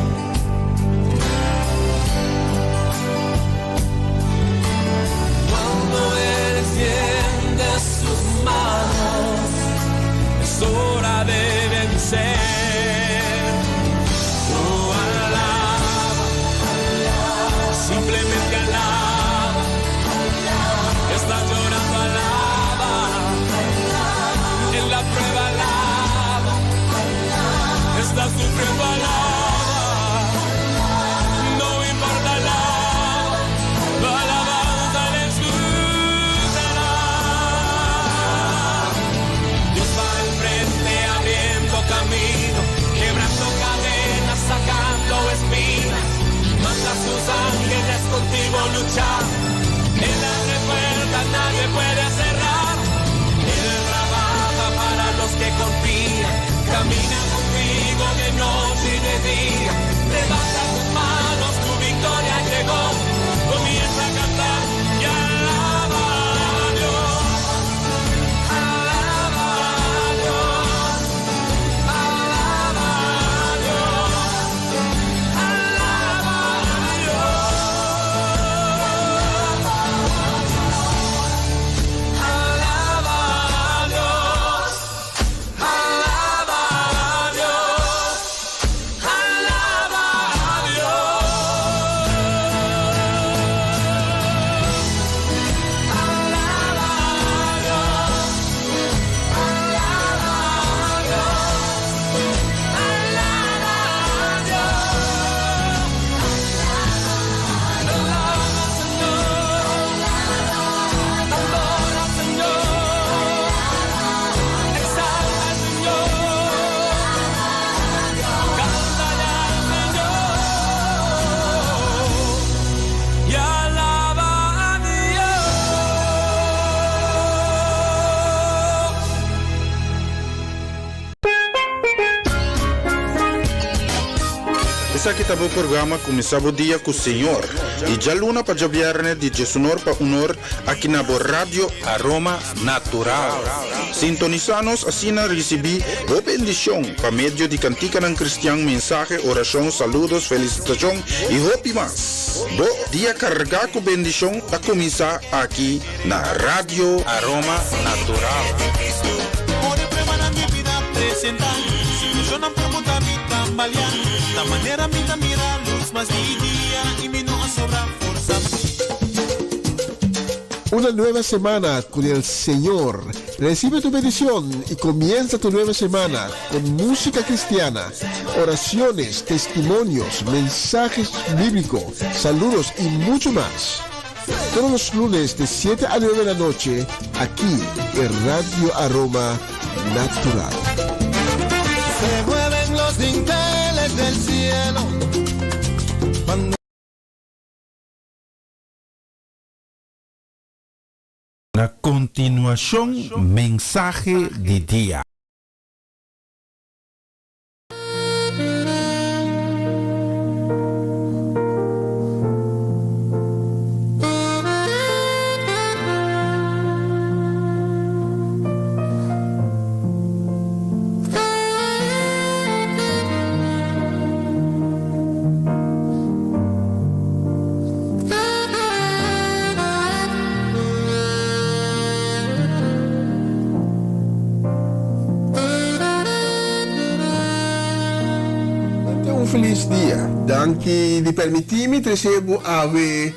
[SPEAKER 4] Cuando Él extiende sus manos, es hora de vencer. Oh, alaba, simplemente alaba. Estás llorando, alaba. En la prueba, alaba. Estás sufriendo, alaba. No importa, alaba. La alabanza le escuchará. Dios va al frente abriendo camino, quebrando cadenas, sacando espinas. Manda a sus ángeles contigo luchar. Él abre puertas, nadie puede cerrar. Él trabaja para los que confían. Camina contigo de noche y de día. Levanta tus manos, tu victoria llegó. Comienza a cantar y alaba a Dios. Alaba a Dios. Alaba a Dios. Alaba a Dios. Alaba a Dios. Alaba a Dios. Alaba a
[SPEAKER 2] Essa aqui tá o programa começava o dia com o Senhor. E já luna para o viernes de Jesus para honor aqui na Rádio Aroma Natural. Sintonizanos assim na recebi boa bendição para meio de cantica ng cristian, mensaje, oração, saludos, felicitação e hope mais. Bo dia carregar com bendição para começar aqui na Rádio Aroma Natural.
[SPEAKER 7] Ore prueba na minha vida apresentar. Situação não pergunta me tambalear. Da maneira me da mira luz, mas mi día y mi no sobra fuerza.
[SPEAKER 5] Una nueva semana con el Señor. Recibe tu bendición y comienza tu nueva semana con música cristiana, oraciones, testimonios, mensajes bíblicos, saludos y mucho más. Todos los lunes de 7 a 9 de la noche, aquí en Radio Aroma Natural.
[SPEAKER 7] Se mueven los dinteles del cielo. Cuando
[SPEAKER 2] A continuación, mensaje de día.
[SPEAKER 5] Feliz dia. Danke de permitir-me trazer a ver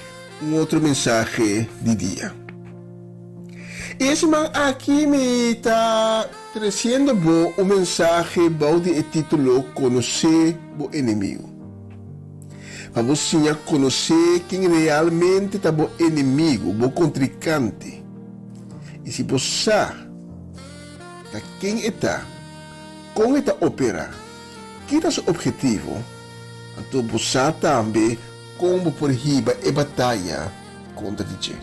[SPEAKER 5] outro mensagem de dia. Esse man aqui me está trazendo um mensagem de título Conhecer o inimigo. Para você conhecer quem realmente está o inimigo, o contrincante. E se você sabe quem está, como está opera, que é o seu objetivo, então você também como por riba e batalha contra ele.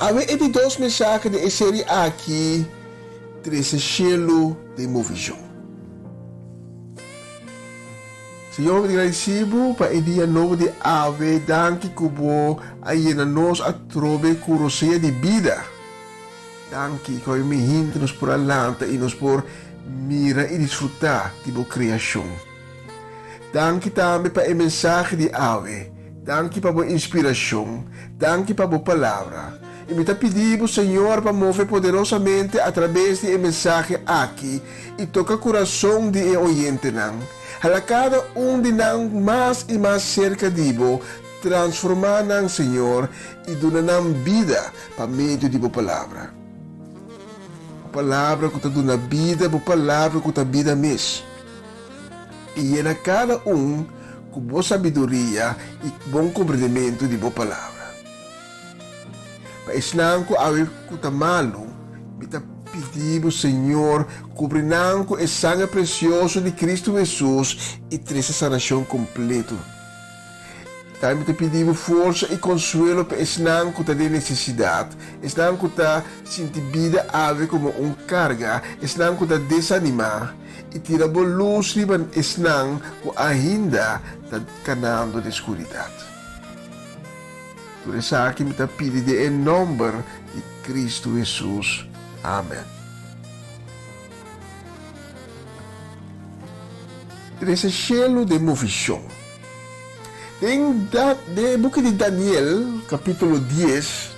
[SPEAKER 5] Há esses dois mensagens de série aqui, três selo de movição. Senhor, agradecido para o dia novo de ave, danke kubo, aí na nós a trove curosia de vida. Danke ikaw ay umihinta nos por alanta e nos por mira e desfrutar de boa criação. Danke também para o mensagem de Awe. Danke para boa inspiração. Danke para boa palavra. E me pedimos, Senhor, para mover poderosamente através de mensagem aqui e tocar o coração de oyente não. A cada de nós mais e mais cerca de Bo, transformar não, Senhor, e donar não vida para meio de boa palavra. Palavra que está dando vida, boa palavra que está vida mesmo. E é a cada com boa sabedoria e bom compreendimento de boa palavra. Para ensinar ko awi ko tamalo, bita pedimos, Senhor, cobrinando com o sangue precioso de Cristo Jesus e traz a sanação completa. Também te pedimos força e consuelo para ensinar que tem necessidade, ensinar que está sentir vida ave como carga, ensinar que está desanimar e tirar a luz para ensinar que ainda está canando de escuridade. Por isso aqui me pedi em nome de Cristo Jesus. Amém. Esse selo de movição. No book de Daniel, capítulo 10,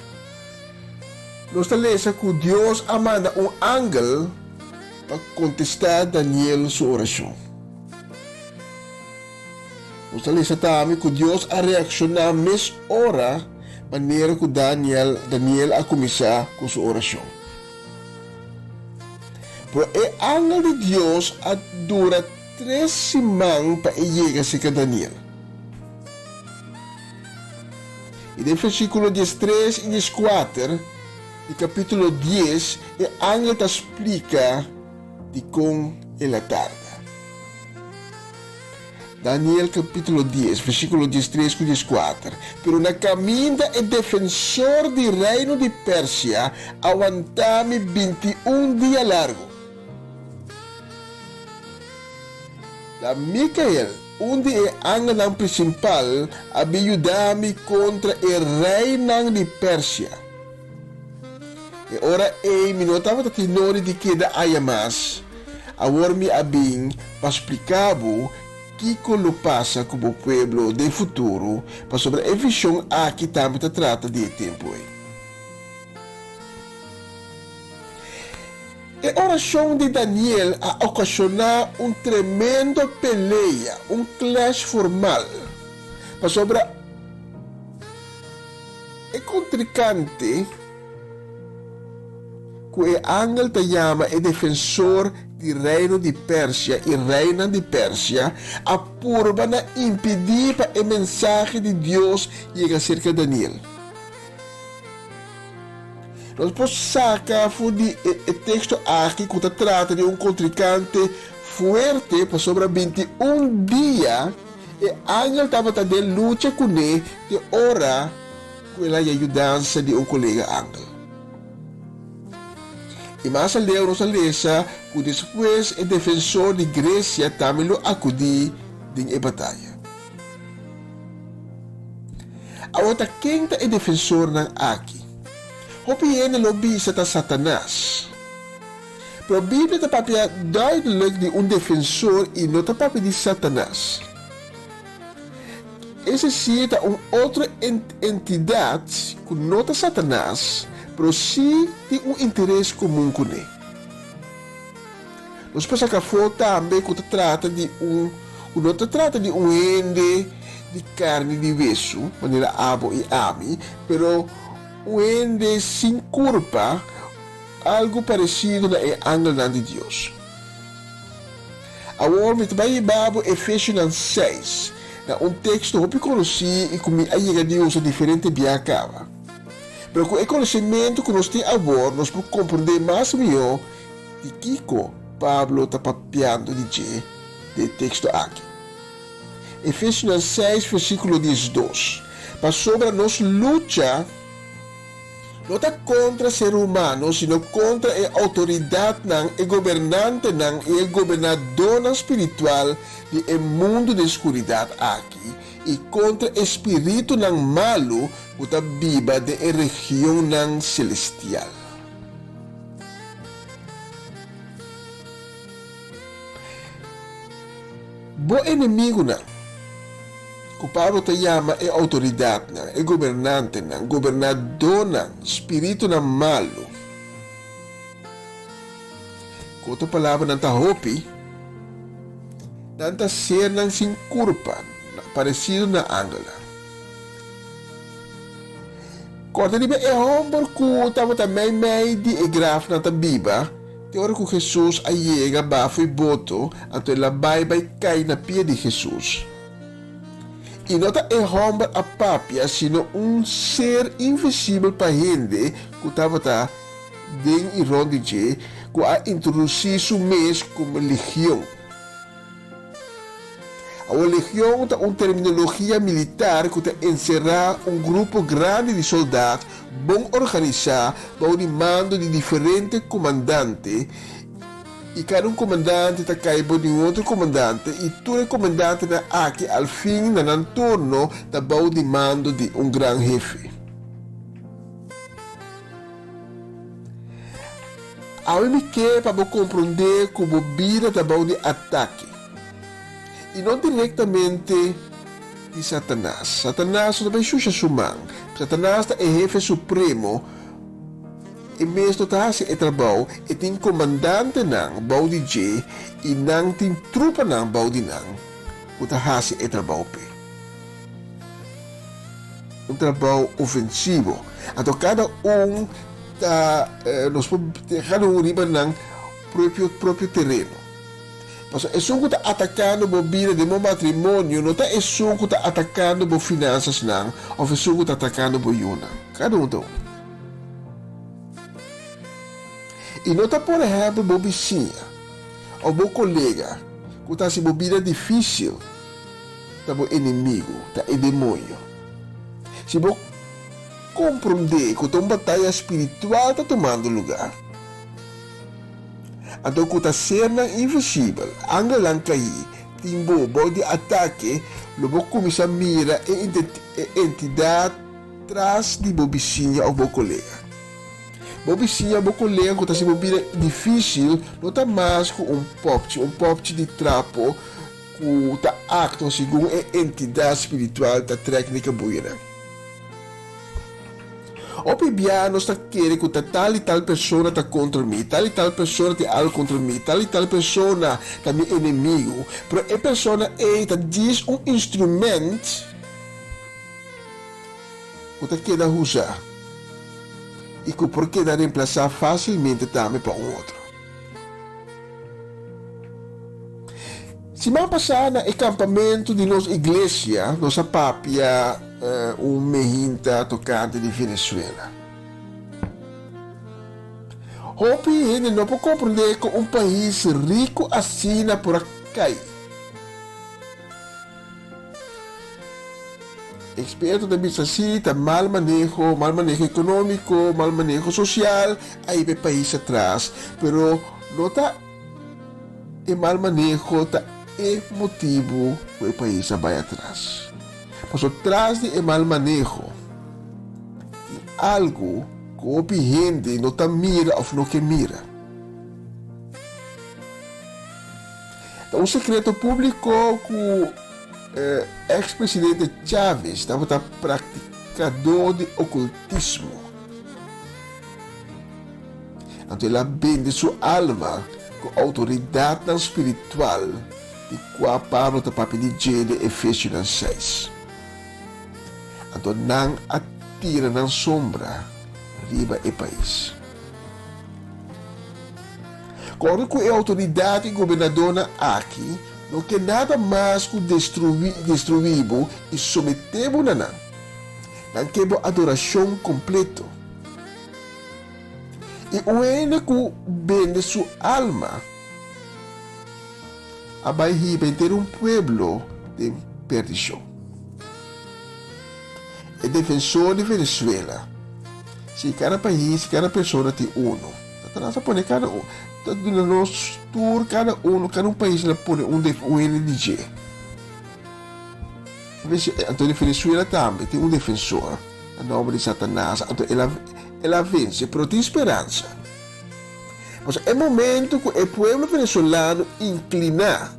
[SPEAKER 5] nós lemos que Deus manda ángel para contestar Daniel sua oração. Nós lemos também que Deus reacciona a mesma hora maneira que Daniel a começar com sua oração. Pero o ángel de Deus dura 3 semanas para chegar a Daniel. E no versículo 13 e 14, no capítulo 10, o ángel te explica de como ele tarda. Daniel capítulo 10, versículo 13 e 14. Pero na caminda o defensor do reino de Pérsia aguantame 21 dias largo. Da Micael, onde o ángel principal ajuda-me contra o reino de Pérsia. E ora me notava que não de que da ayamas, agora me abim para explicar que lo passa como o pueblo do futuro, para sobre a visão aqui também trata de tempo. A oração de Daniel a ocasionar tremendo peleia, clash formal, para sobre o contrincante que o ángel te chama o defensor do reino de Pérsia e reina de Pérsia, apurba na impedir para a mensagem de Deus chegar cerca de Daniel. Nós podemos sacar o texto aqui que trata de contrincante forte para sobre 21 dias e o ángel estava de luta com ele de hora com a ajudança de colega ángel. E mais além, nós lemos que depois o defensor de Grécia também lo acudiu em batalha. Agora, quem é o defensor aqui? O pieno lo bisa ta Satanás. Pero a Bíblia está papia duidelijk de defensor e não está papia de Satanás. Esse cita outra entidade que não está Satanás, pero sim tem interesse comum com ele. Nós passamos cá fora também que trata de não trata de ende de carne de hueso, maneira abo e ami, pero ende sem culpa, algo parecido na ángel de Deus. Agora, me trabalho em Efésios 6, na texto que eu conheci e como a Deus diferente de acaba. Mas com o conhecimento que nós temos agora, nós podemos compreender mais melhor de que Pablo está papiando de texto aqui. Efésios 6, versículo 12. Para sobre a nossa luta, não está contra o ser humano, sino contra a autoridade, o governante e o governador espiritual do mundo da escuridade aqui, e contra o espírito não malo que está viva da região celestial. Bo inimigo na. Kuparo tayama e autoridad na, e gobernante na, gobernador na, espiritu na malo. Kuto palaban ng tahopi, nanta ser ng singkurpan na parecido na angela. Quando ele é homem que estava também meio de graf na tabiba, te hora que Jesus ayega bafo e boto, ato ela vai cai na pia de Jesus. E não é homem a papia, sino ser invisível para gente que estava dentro e ronde que a introduzir su mês como legião. A legião é uma terminologia militar que encerra grupo grande de soldados bem organizado bajo o mando de diferentes comandantes e cada comandante está caibo de outro comandante e todo comandante na aqui al fim na turno está bajo o mando de grande jefe. A mim que para compreender como vida está bajo de ataque. E não diretamente de Satanás. Satanás não é xuxa sumang. Satanás é jefe supremo. E mesmo está assim trabalho e tem comandante nang baudi J e nang tem trupa nang baudi nang. O está assim trabalho pe. Trabalho ofensivo. Então cada cada riba nang próprio terreno. Mas é só que está atacando a vida de meu matrimônio, não é só que está atacando as finanças, não, ou é só que está atacando a yuna. Cada um. E não está, por exemplo, a vizinha, ou o colega, que está assim, a vida difícil, está o inimigo, está o demônio. Se você compreender que uma batalha espiritual está tomando lugar, então, quando a cena invisível, angalang kayi, timbo, body ataque, lobo começa a mira e entidade traz de bobicinha ou bo colega. Bobicinha ou bo colega, quando a bobina difícil, não está mais com popte de trapo, que está acto segundo a entidade espiritual da técnica buena. O pibiano está querendo que tal e tal pessoa está contra mim, tal e tal pessoa está contra mim, tal e tal pessoa está meu inimigo. Mas a pessoa diz instrumento que quer usar e que pode reemplaçar facilmente também para outro. Semana passada, no acampamento de nossa igreja, nossa papia, mehinta tocante de Venezuela. Hope ele não pode compreender que país rico assina por aqui. Experto da bisacita, mal manejo econômico, mal manejo social, aí o país atrás. Pero não está e mal manejo está é motivo que o país vai atrás. Mas atrás de mal manejo, tem algo que o gente não está mira ou não quer mira. Então, um secreto público que o ex-presidente Chávez estava praticador de ocultismo. Então, ele vende sua alma com autoridade espiritual de qual Pablo está para pedir de Efésios 6. Então não atira na sombra riba e país. Quando que a autoridade governadora aqui não quer nada mais que destruir e submeter não quer adoração completa. E o único vende sua alma vai ter um pueblo de perdição. É defensor de Venezuela. Se cada país, cada pessoa tem uno. Então, põe cada um. No nosso tour, cada um país põe um NDG. Então, a Venezuela também tem um defensor. A nome de Satanás. Então, ela vence, mas tem esperança. Mas é momento que o povo venezuelano inclinar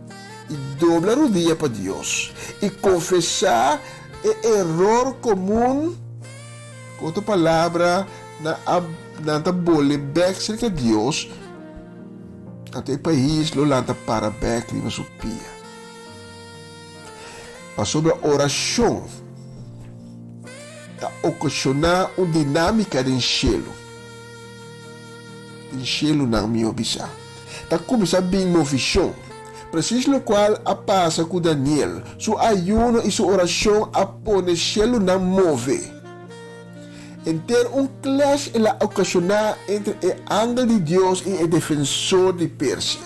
[SPEAKER 5] e dobla rodilla para Dios y confesar el error común. Com outra palavra, na bole back cerca de Deus, até o país lo lanta para back na sua pia. Mas sobre a oração, ocasionar uma dinâmica de cielo. De cielo não me obisa. Começa bem movição. Preciso lo qual a passa com Daniel. Su ayuno e sua oração a pone cielo não move. En ter un clash en la ocasionar entre el ángel de Dios y el defensor de Persia.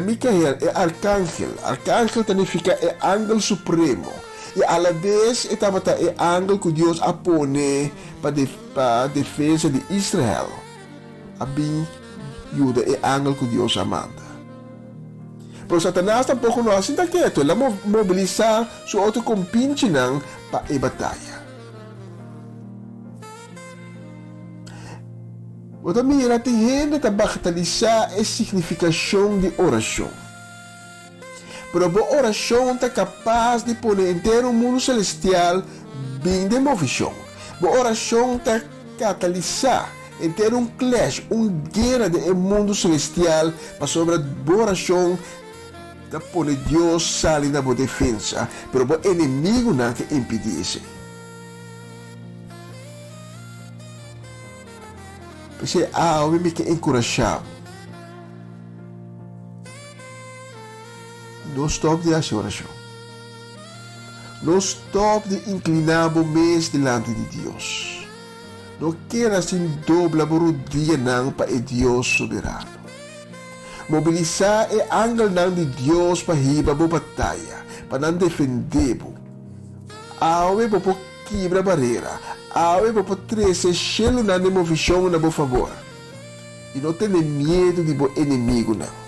[SPEAKER 5] Micael, el arcángel significa el ángel supremo. Y a la vez estaba el ángel que Dios apone para defensa de Israel. Abin ayuda el ángel que Dios amanda. Pero Satanás tampoco no hace quieto. Él movilizar su otro compinche para a batalha. Outra maneira tem gente que bagatelizar a significação de oração. Pero a oração está capaz de pôr inteiro o mundo celestial bem de movição. A oração está catalisar inteiro clash, guerra do mundo celestial, mas sobre a oração está pôr Deus sair na defesa, pero o inimigo não que impedir isso. Porque eu me quero encorajar. Não stop de fazer oração. Não stop de inclinar o mês delante de Deus. Não queira assim dobrar o rodilha não para Deus soberano. Mobilizar o ángel não de Deus para ir a batalha, para não defender-o. Awe para quebrar a barreira. Awe para trazer cielo na movição na favor. E não tenha medo de o inimigo não.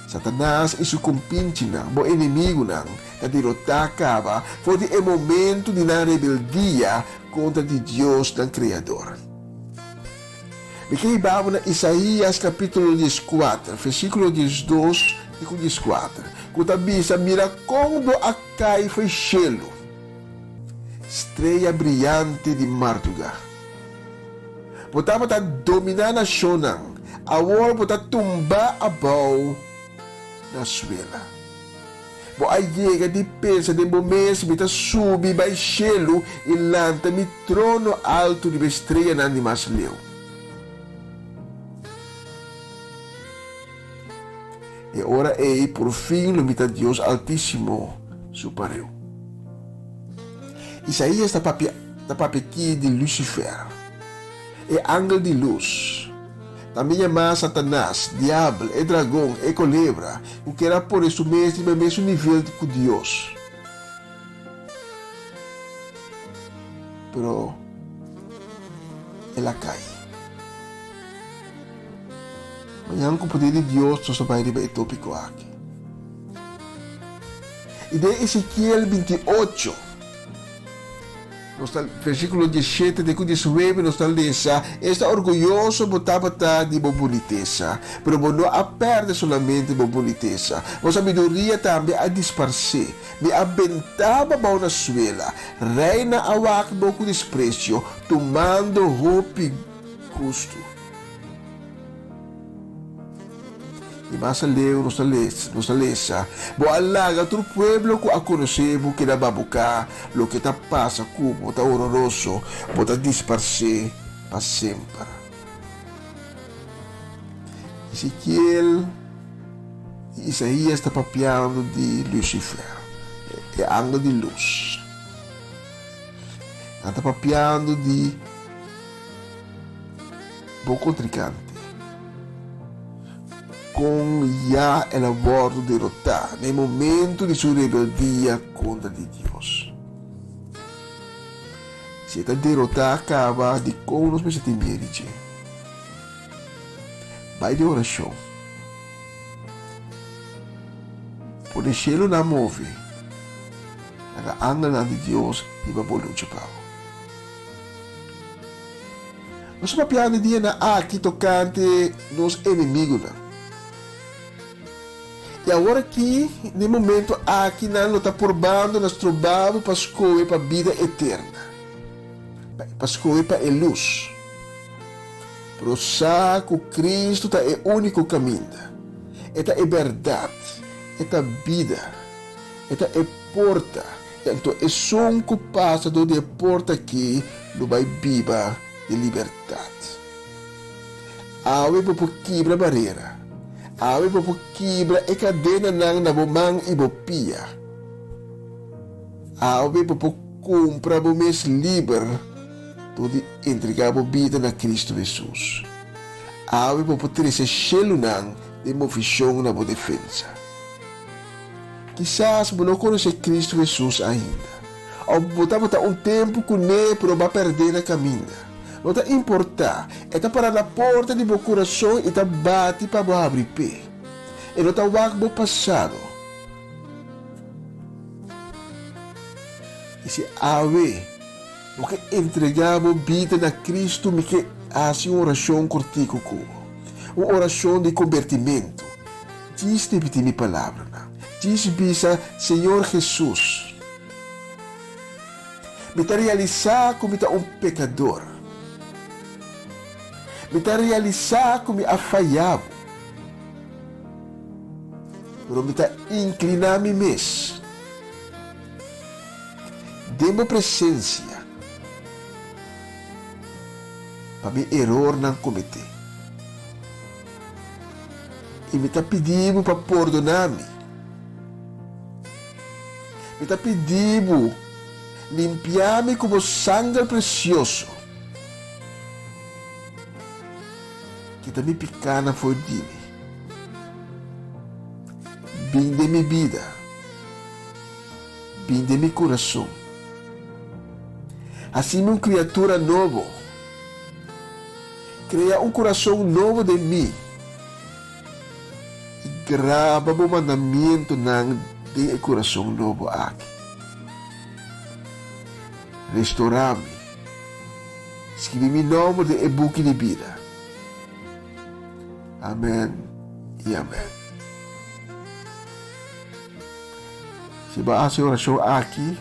[SPEAKER 5] Satanás e seu compinche não, o inimigo não, que derrotar acaba, foi o momento de na rebeldia contra de Deus, o Criador. Porque vamos na Isaías capítulo 14, versículo 12 e 14. Quando avisa, mira quando acai foi cielo, estrela brilhante de madrugada. Botava a dominar a nação, a war botava tumbar a bau na suela. Boa chega de pensa de momento me subir para o cielo e lanta mi trono alto de estrela na animais leu. E ora por fim, limita Deus Altíssimo superior. Isaías está papel aqui de Lucifer, é ángel de luz. Também chamado Satanás, diabo, é dragão, é culebra, o que era por isso mesmo nível de Deus. Pero ela cai. Amanhã, com o poder de Deus, só vai ir o tópico aqui. E de Ezequiel 28, versículo 17 de 19, nos lesa, está orgulhoso botava de boniteza, pero não perde solamente a boniteza, a sabedoria também a disparcer, me aventava para na suela, reina awak com desprezo, tomando roupa custo. E mais leu nos lesa, boa laga outro pueblo que a conhecemos que na babuca, lo que está passa como está horroroso, pode disparcer para sempre. Ezequiel e Isaías está papiando de Lucifer, é ángel de luz. Está papiando de bom contrincante. Com já el aborto derrotar no momento de sua rebeldia contra de Deus. Se esta derrotar acaba de como nos sentimos, vai de oração. Por o cielo não move, a ángel de Deus e vai bolhar o pau. Nós papiando dia na aqui tocante nos inimigos. E agora aqui, no momento aqui, nós está probando, nós trovamos para escolher para a vida eterna. Para escolher para a luz. Pero saco Cristo é o único caminho. Esta é verdade. Esta é vida. Esta é porta. Então, é só um que passa do de porta aqui, no vai viva de liberdade. Awe para quebrar a barreira. Awe para quebrar a cadena na bomang e bopia. Awe para comprar o mês livre, todo entregar a vida na Cristo Jesus. Awe para ter esse selo de movição na boa defesa. Quizás você não conhece Cristo Jesus ainda. Ou você está tempo com ele, mas vai perder a caminho. Não está importa. Está para na porta de meu coração e está bate para abrir pé. E não está o passado. E se ave, porque entregar a vida na Cristo, me que hace uma oração contigo, uma oração de convertimento. Diz te minha palavra. Diz bisa, Senhor Jesus, me está realizar como um pecador. Me está realizar como afaiado. Mas me está inclinar me mesmo. Dê-me presença para me erro não cometer. E me está pedindo para perdonar-me. Me está pedindo limpiar-me como sangue precioso que está me picando por de mim. Vim de minha vida, vim de meu coração. Assim, uma criatura nova, cria um coração novo de mim e grava o mandamento de coração novo aqui. Restaurar-me. Escrevi meu nome de e-book de vida. Amém e amém. Se vai fazer oração aqui,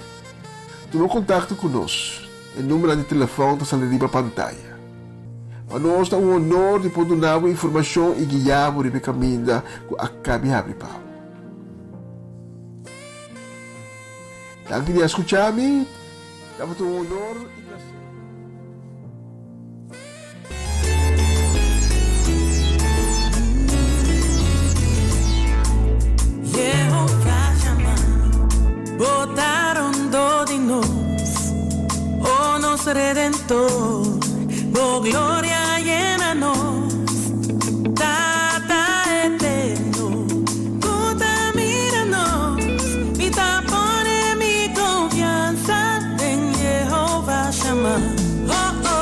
[SPEAKER 5] tome contato conosco. O número de telefone está ali na pantalla. Para nós é um honor de poder dar informação e guiar o caminho que acabe de abrir. Danke por escutar-me. Dava um honor e prazer.
[SPEAKER 1] Jehová chama, botaram dor de nós, o nosso Redentor, por glória llena nós, Tata eterno, puta mira nós, me tapone mi confianza en Jehová chama. Oh, oh.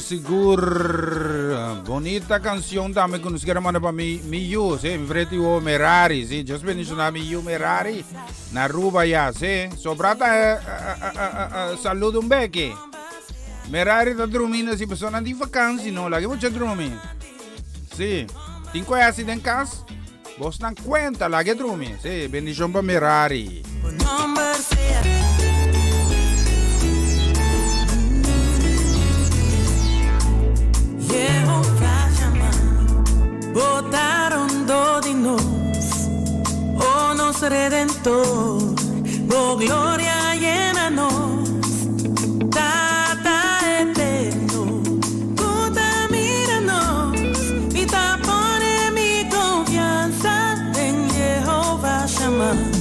[SPEAKER 2] Sigur, bonita canción também que nos quer mandar para Miyu, sim, em frente ao Merari, sim, just mencionar Miyu Merari, na rua já, sim, sobrata saludo um beque. Merari está dormindo, se a pessoa não tem vacância, não, lá que você dorme. Sim, tem coisa assim em casa, você não conta, lá que dorme, sim, bendição para Merari.
[SPEAKER 1] Jehová chama.
[SPEAKER 8] botaron do de nós, o nosso Redentor, oh glória llena nós, Tata eterno, puta mira nós, mi tapone mi confianza en Jehová Shammah.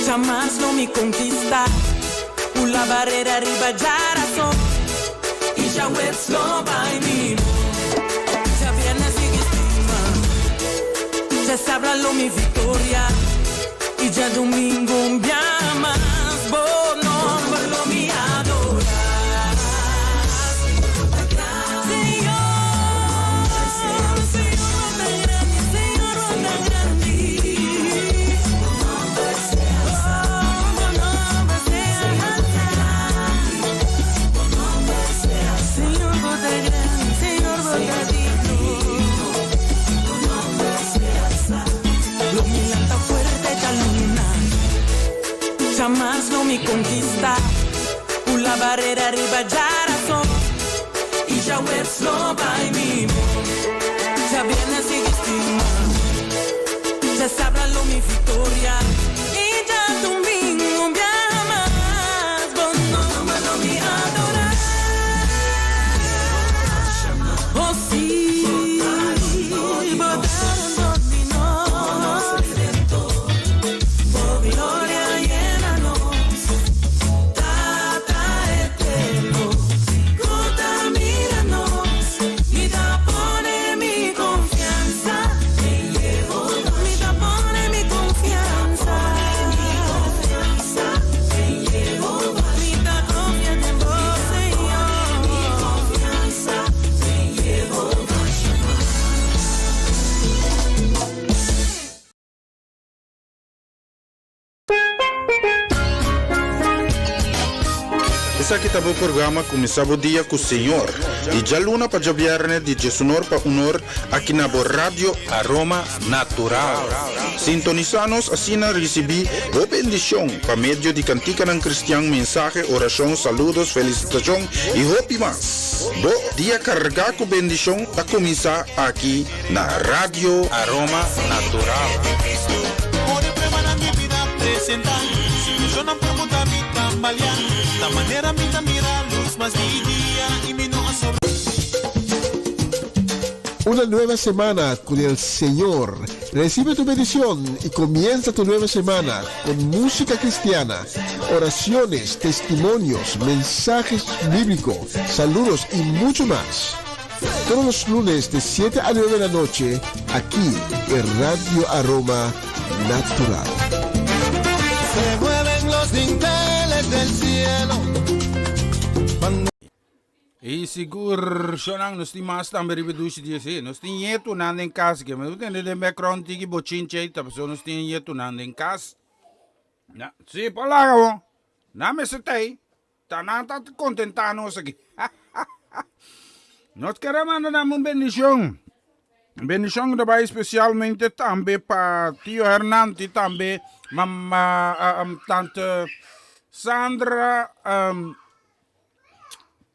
[SPEAKER 9] Jamás no me conquista, la barrera arriba ya razón y ya ves lo bailino. Ya viene sin estima, ya sabrá lo mi victoria y ya domingo un día más, bueno, lo mi adorar. Jamás no me conquista, la barrera arriba ya razón y ya ves lo bailino. Ya viene sin estima, ya sabrá lo mi victoria y ya domingo un día más, bueno, lo mi adorar. Oh sí, botaron
[SPEAKER 2] Essa aqui tá o programa começava o dia com o Senhor e já luna para já viernes de Jesunor para honor aqui na Rádio Aroma Natural. Sintonizanos assim na recebi boa bendição para meio de cantica ng cristiano, mensaje, oração, saludos, felicitação e hope mais. Bo dia carregar com bendição para começar aqui na Rádio Aroma Natural.
[SPEAKER 7] Presentar, si yo no puedo tambalear, la manera me mira luz más
[SPEAKER 5] nueva semana con el Señor. Recibe tu bendición y comienza tu nueva semana con música cristiana, oraciones, testimonios, mensajes bíblicos, saludos y mucho más. Todos los lunes de 7 a 9 de la noche, aquí en Radio Aroma Natural.
[SPEAKER 7] Se mueven los dinteles del cielo.
[SPEAKER 2] Sigur sonang nos timas também reduce dia se nos tinha tu nanda em casa que mas tem de background tiki bochinche tapi so nos tinha tu nanda em casa na se palago na me setei tananta contentanos aqui nós queremos dar uma bendição daí especialmente também para tio Hernando e também mamma tante Sandra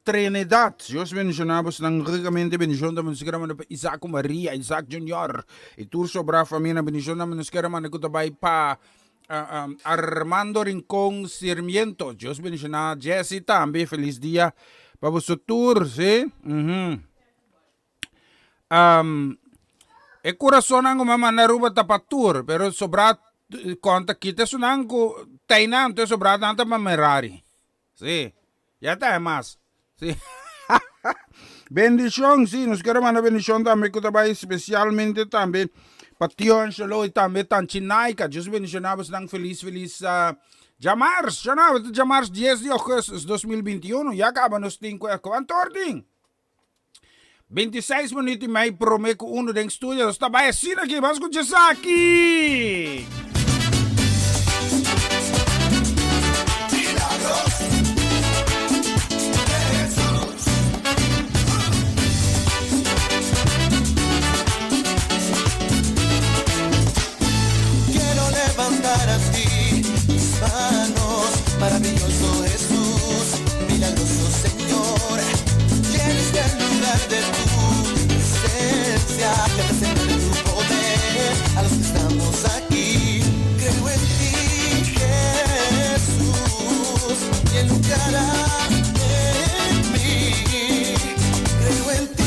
[SPEAKER 2] Trinidad, Dios mencionamos ng ricamente bendición naman sa karaman pa Isaac Maria, Isaac Jr. Itur sobra famina bendición naman sa karaman nagkutabay pa Armando Rincón Sarmiento. Dios bendición Jesse también, feliz día pa vuestro tour, ¿sí? Corazón ang mama naruba tapatur, pero sobra konta kita sunang ko tainan to sobra nanta mamerari. ¿Sí? Ya está más. Sí. Bendición, sí, nos queremos una bendición también que trabaja especialmente también para tío Angelo y también tan chinaika. Dios bendicionamos tan feliz Jamars 10 de agosto 2021. Ya acabamos 5 ¿cuánto orden? 26 minutos y medio prometo uno de estudio. Está by así aquí, vamos con Jessaki.
[SPEAKER 7] Para ti, mis manos, maravilloso Jesús, milagroso Señor, tienes el lugar de tu presencia, que presenta de tu poder a los que estamos aquí. Creo en ti, Jesús, y el lugar en mí. Creo en ti,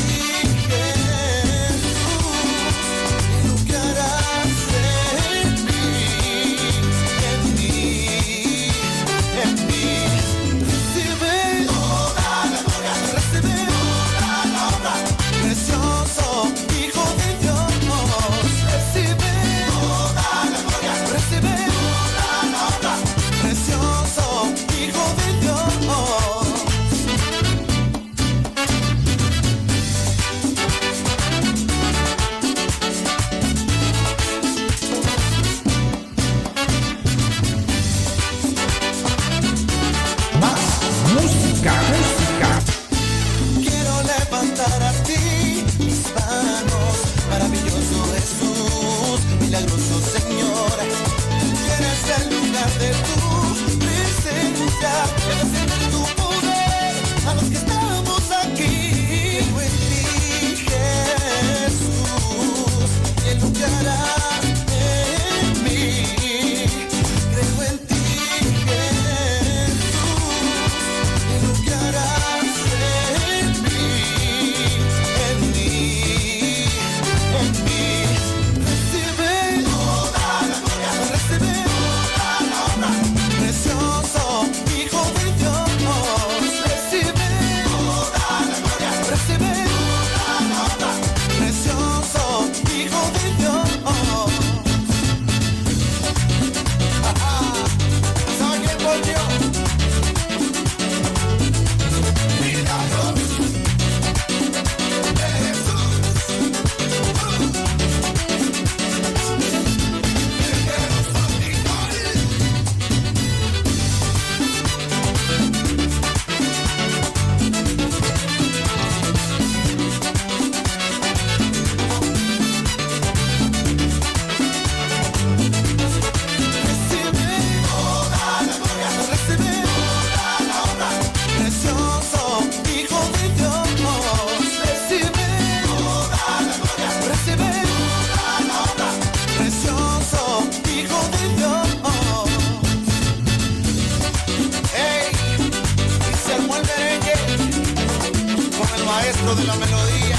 [SPEAKER 10] de la melodía.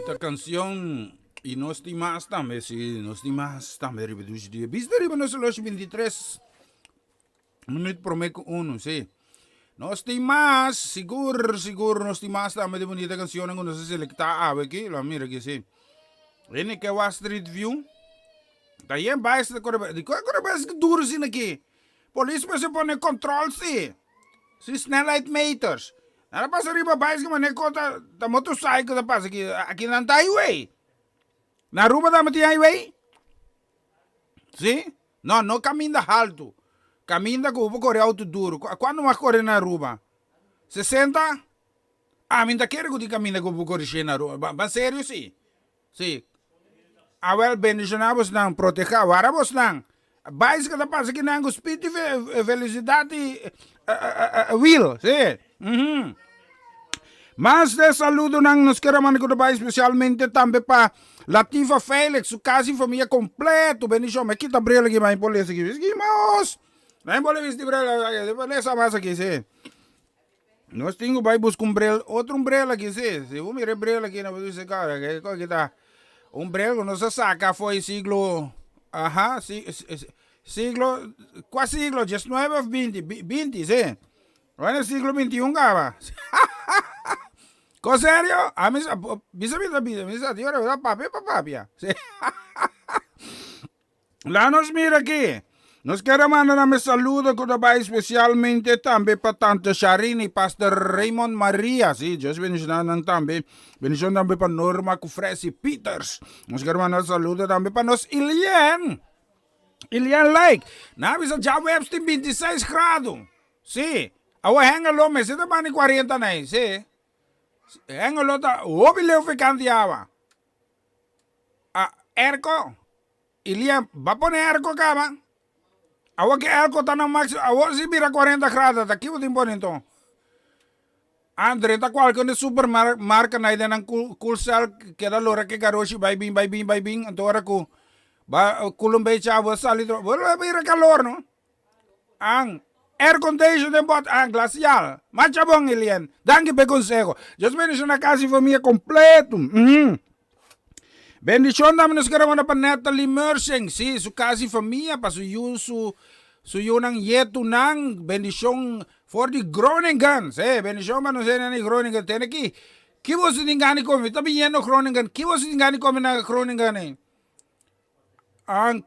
[SPEAKER 2] bonita canción. Y no estoy más también, sí, no estoy más también, ribedush dia. Bis dari ba nos los 23 minut promeco uno, sí. No estoy más, seguro no estoy más también de bonita canción ang uno se selecta ave ki, la mira que sí. Ini que was Street View. Tayen ba esta corre, di ko ba es duro sin aqui. Police pa se pone control si. Si snelheid meters. Nada pasa arriba ba es que manejo ta motorcycle da pasa aqui na highway. Na Aruba da mati highway? Sim? Não caminha alto. Caminha com o corre alto duro. Quando mais corre na Aruba? 60? Ah, minta quer que caminha com o corre na Aruba. Mas sério, sim? Sim. Ah, well, bendicionamos não, proteger. Varamos não. Bais que da passa aqui não, speed e velocidade will, sim? Mas de saludo nang nos queremos mandar especialmente também para Latifa Felix, o caso família completo, bendição, mas aqui tá brela aqui mais polícia aqui, mas não pode vestir brela, depois essa massa aqui, sim. Nós temos vai buscar outro umbrella aqui, sim. Se eu mirar brela aqui na você cara, que tá umbrella, nossa saca foi siglo, siglo, qual siglo? 19 ou 20, sim. Olha siglo 21 cara. ¿Con serio? A mí bisa tío, ¿verdad? Papi. Sí. La nos mira aquí. Nos quiere mandar un saludo especialmente también para Tante Sharini, Pastor Raymond Maria. Sí, Dios bendición también. Bendición también para Norma Cufresi Peters. Nos quiere mandar un saludo también para nos Ilian Lake. Na bisa já Webster 26 grados. Sí. Awa hengalo me se tamani 40 na, sí. Hengalo ta obileu ficantiava. Erco. Ilian va poner erco cama. Awa que erco tá no máximo. Awa si mira 40 grados, tá aqui o tempo então. Andre tá qualquer no supermarket na ida ng kulsal que da lora que garoshi vai bim. Então era ko ba kulumbay chavo salito. Wala mira calor no. Ang air conditioner bot glacial. Machabong Ilian. Danke pe consejo. Dios bendición na casa e família completo. Bendición namin nos queremos na pa Natalie Mersing. Si, su casa e família pa su yunang yetu nang bendición for the Groningen. Si, bendición man nos ni Groningen. Tena ki você tingani kami. Tabi yeno Groningen. Você tingani kami na Groningen eh. Ang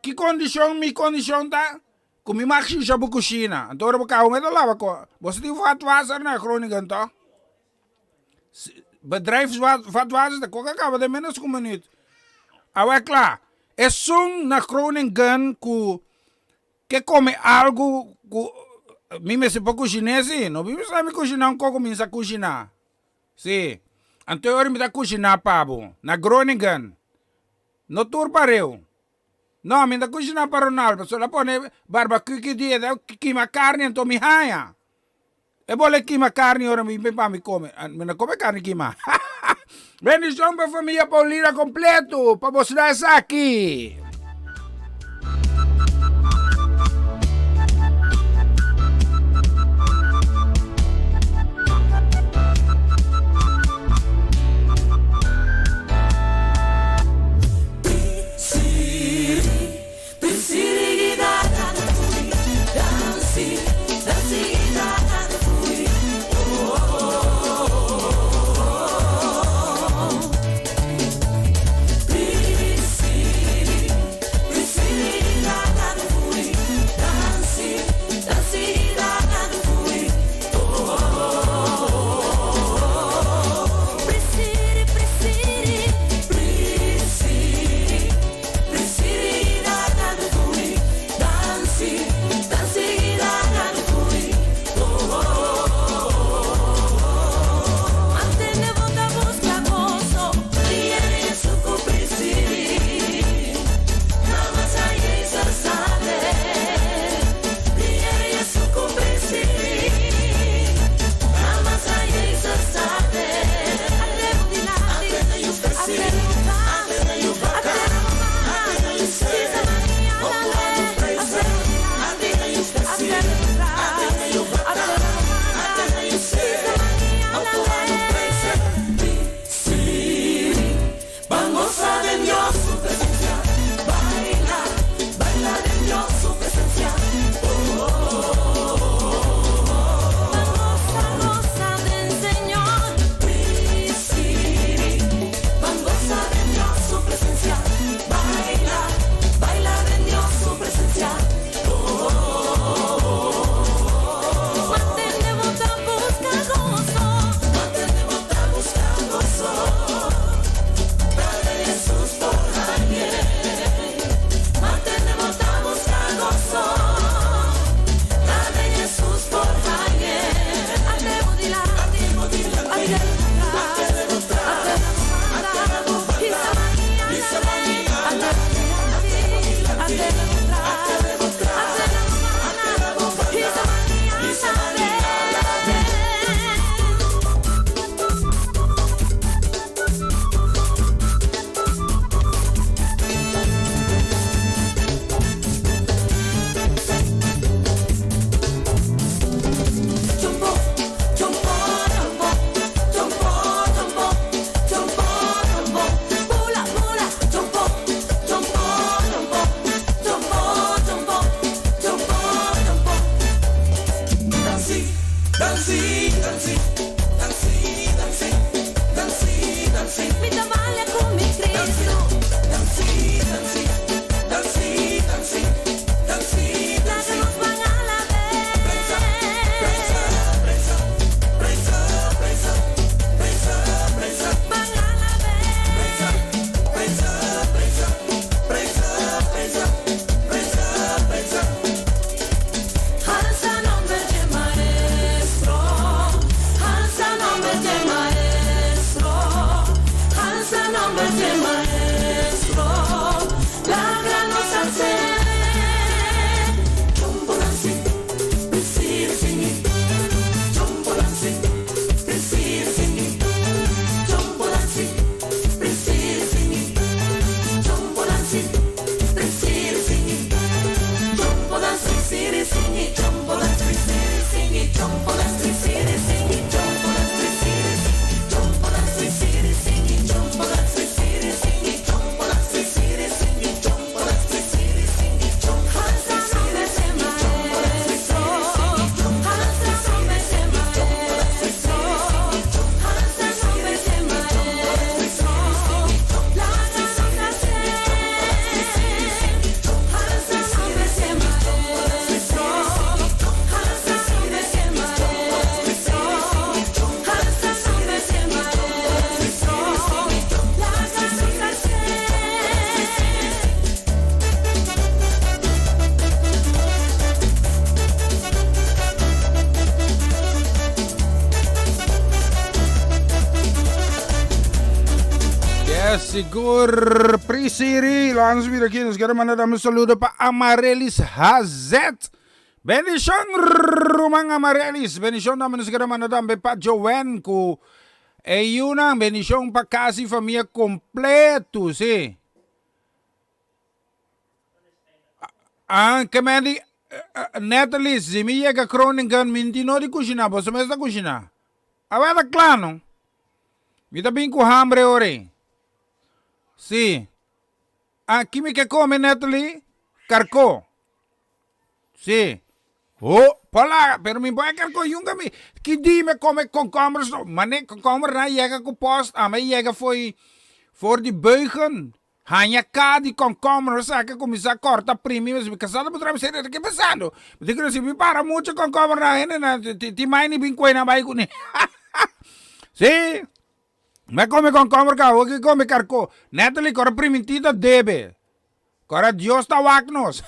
[SPEAKER 2] mi kondisyon ta? Kung may maksi siya bu kusina, ang toro ba kaong ito lawa ko, basta di fatwasar na Groningen to. Bedrijfsvatwasar na, kung kakaba de menos kung minute. Awa kla, esung na Groningen ku, que come algo, ku, mime se po kusinesi, no? Mime sa mi kusinang ko kuminsa kusina. Si, ang toro mi ta kusina pa bu, na Groningen. No tour pareu. No, minda cucina para Ronaldo, solo pone barbecue che dia, kima carne to mi haya. E vuole kima carne ora mi come, me come carne kima. Bendición para familia Paulina completo, para vos aquí. Seguro Prisiri. Langsung wieder aqui. Nós queremos mandar um saludo para Amarelis Hazet. Bendição, Rumang Amarelis. Bendição naman nós queremos mandar para Joanne. É uma bendição para casa e família completo, sim. Que me di Natalie, se me chega Groningen, mintino di cucina, posso mesmo da cucina. Avete claro? Mi dà bem com hambre ore. Sì. Chi mi che come Natalie? Carco. Sì. Oh, pola, per mi puoi carco junga mi. Chi di me come komkommers, maar nee, komkommer na jega ko post, me jega voor die buigen. Hanya ka di komkommers, que começar a cortar primi, mas me casado por trás ser que pensando. Me digo se me para muito komkommer na ti mai ni bin na bai kuni. Sì. Me come komkommer ka, o que come carco. Natalie cora primitita debe. Cora Dios ta waknos.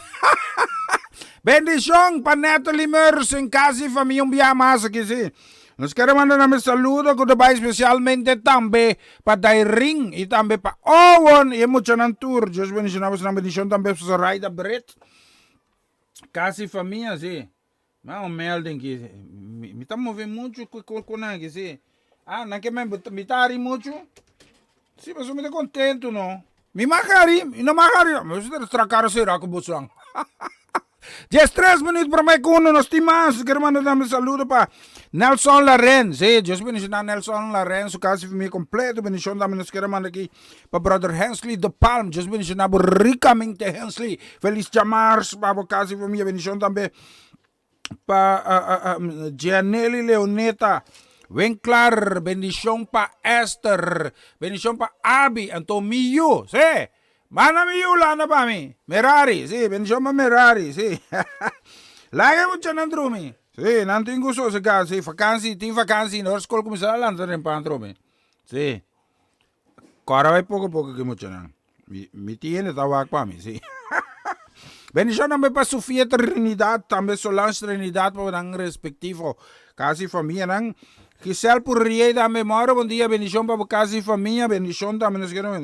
[SPEAKER 2] Bendição para Natalie Meurs em casa e família massa que sim. Nós queremos mandar um saludo com o especialmente também para Dairing e também para Owen e muito na tour. Deus bendicionamos na bendição também para o Raida Brett. Casa e família, sim. Mas um melding que me está movendo muito com que sim. Não que me está aí muito. Sim, mas eu me estou contente, não. Me macari, não macari. Mas eu estou tracando será com o busão. 10 minutos para mais com nós timamos. Quero mandar um saludo para Nelson Laren. Sim, Deus bendicionar Nelson Laren. Sua casa e família completo. Bendição também nós queremos mandar aqui para Brother Hensley de Palm. Deus bendicionar ricamente Hensley. Feliz Jamars para a casa e família. Bendição também para Gianelli Leoneta Winkler. Bendição para Esther. Bendição para Abi Antomio. Sim. Mana mi ulana pa mi. Merari, sì, bendiamo Merari, sì. Lagi mo dyan ang drumi. Sì, nanting gusto sa kasi, vakansi, no, school kumisa lang sa rin pa ang drumi. Sì. Karaway poco que mo dyan. Mi tiene tawag pa mi, sì. Bendición namin pa Sofia Trinidad, también Solange Trinidad po ng respektivo. Kasi familia ng Giselle Purrier da memoria, buen día, bendición pa kasi familia, bendición también nos queremos.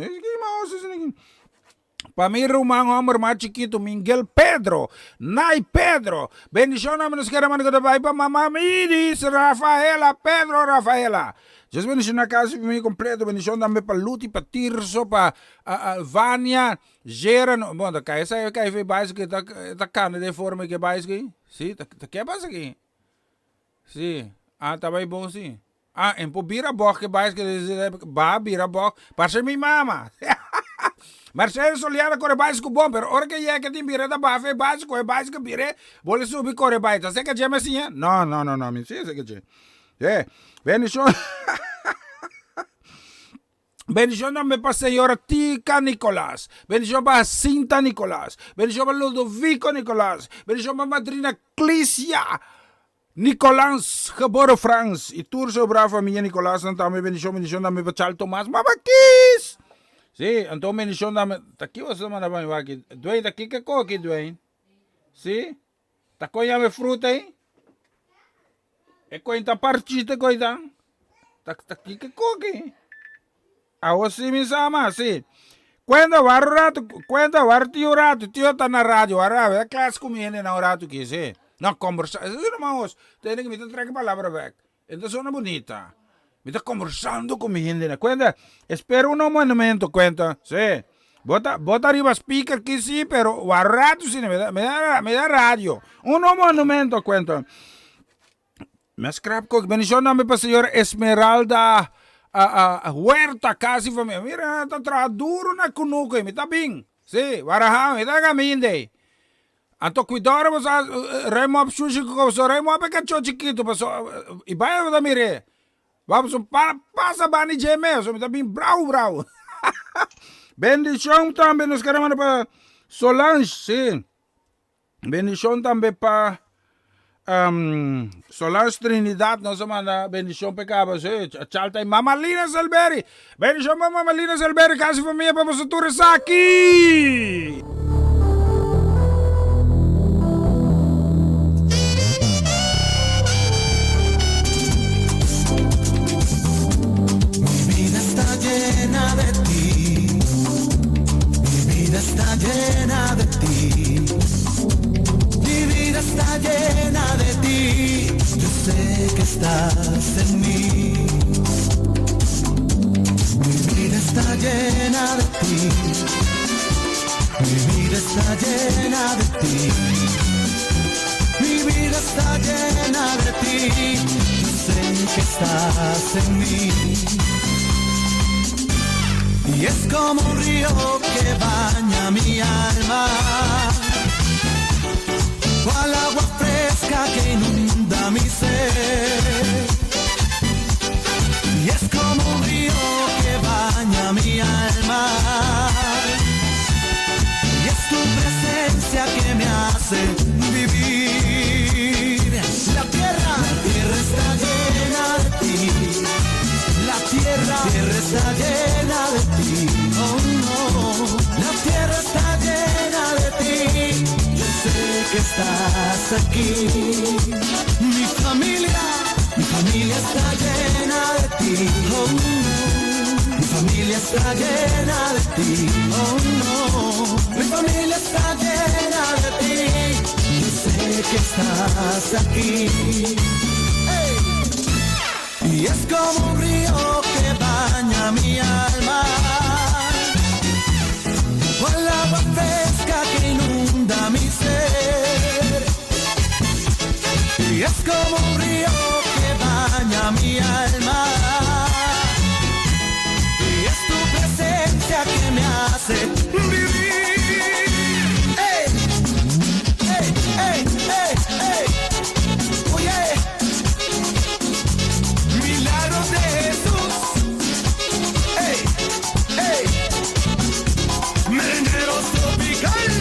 [SPEAKER 2] Para mim, Romão, homem mais chiquito, Miguel Pedro, Nay Pedro, bendição namin nos queremos mandar para Mamá Midis, Rafaela, Pedro, Rafaela. Jesus bendição na casa para mim completo, bendição também para Luti, para Tirso, para Vânia, Geran, bom, da casa é que é básico, da carne de forma que é básico, sim, da que é básico, sim, tá bem bom, sim. Em po bira boc que básico, ba bira boc, para ser minha mama. Marcelo Soliana corre básico bom, pero ora que é que tem bira da bafe é básico bira, vole subir corre básico, você que chama assim, não, me sei que é, bendição, bendição também para a senhora Tica Nicolás, bendição para a Cinta Nicolás, bendição para Ludovico Nicolás, bendição para a madrina Clícia Nicolás, geboren Frans, e Turso Brava, minha Nicolás, também bendição também para Charles Tomás, Mabakis. Sim, então bendição também. Aqui você manda para mim aqui. Dwayne, aqui que coque, Dwayne? Sim? Tá coiando fruta aí? É coisa partida, coisa? Tá aqui que coque. Você me chama, sim. Quando o rato, tio tá na rádio, é classe comigo na rato que sim. Não conversa, irmãos, tem que me trazer a palavra back. Então sona bonita. Me está conversando com minha gente. Cuenta, espero un momento, cuenta. Sí. Bota arriba speaker que sí, pero a rato sí, me da radio. Un momento, cuenta. Me scrap cook. Bendición dame para señora Esmeralda Huerta, casi familia. Mira, está duro na kunuko. Me está bien. Sí, baraja, me está gaminde. Anto cuidado, vos remo ab sushi ko so remo ab kacho chiquito, paso ibaya da mire. Vamos passa bani gmail, so também brau. Bendição também nos queremos para Solange, sim. Bendição também para Solange Trinidad, nós manda bendição para cá, sim. Chalta e Mamalina Selberi. Bendição para Mamalina Selberi, casa e família para você todos aqui.
[SPEAKER 7] Llena de ti, estás en mí. Y es como un río que baña mi alma, cual agua fresca que inunda mi ser. Y es como un río que baña mi alma, y es tu presencia que me hace vivir. La tierra está llena de ti. La tierra está llena de ti. Oh no, la tierra está llena de ti. Yo sé que estás aquí. Mi familia está llena de ti. Oh no, mi familia está llena de ti. Oh no, mi familia está llena de ti. Yo sé que estás aquí. Y es como un río que baña mi alma, cual agua fresca que inunda mi ser. Y es como un río que baña mi alma, y es tu presencia que me hace vivir. ¡Ey! ¡Ey! ¡Ey! ¡Ey! ¡Ey! ¡Oye! Milagros de Jesús. ¡Ey! ¡Ey! Merenderos tropical.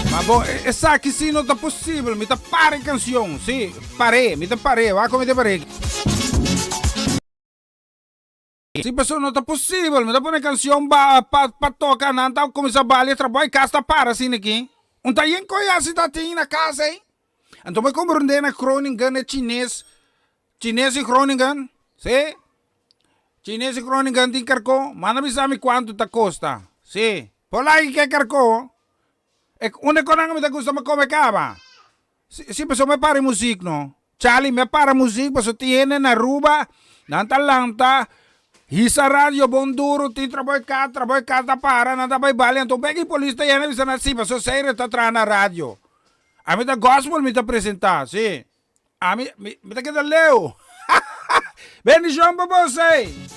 [SPEAKER 2] Ma boh, e sa che sì, non è possibile, mi ta pare canzone, sì, pare, mi ta pare, va come te pare. Sì, però non è possibile, mi ta pare canzone, pa tocca, non ta come sa bali, tra poi casta para, sì, neki. Un ta yen koya si ta tina casa, eh? En toen kom er een Groningen, het Chinese Groningen, sì? Chinese Groningen di carco, ma non mi sa quanto ta costa, sì. Polai che carco? E una cosa che mi gusta ma come cava. Si penso me pare music no. Charlie me pare music, pero tiene na ruba, nanta lanta, hisa radio bonduro, ti traboy kata para, nanta bay bali, anto begi polista yana bisa na si, pero sei reta trana radio. A mi ta gospel mi ta presenta, si. A mi ta kita leo. Bendición po sei.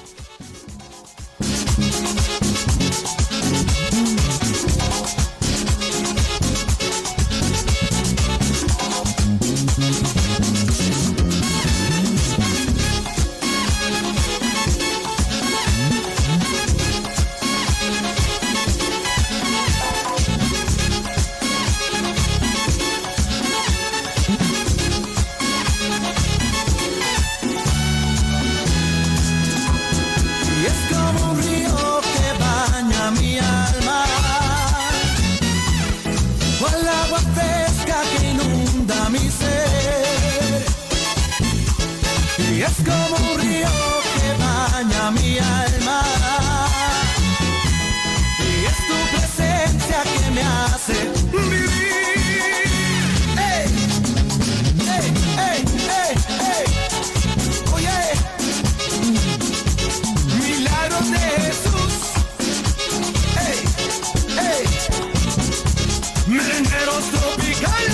[SPEAKER 7] Es como un río que baña mi alma, y es tu presencia que me hace vivir. ¡Ey! ¡Ey! ¡Ey! ¡Ey! ¡Ey! Oye, milagros de Jesús. ¡Ey! ¡Ey! Merenderos tropical.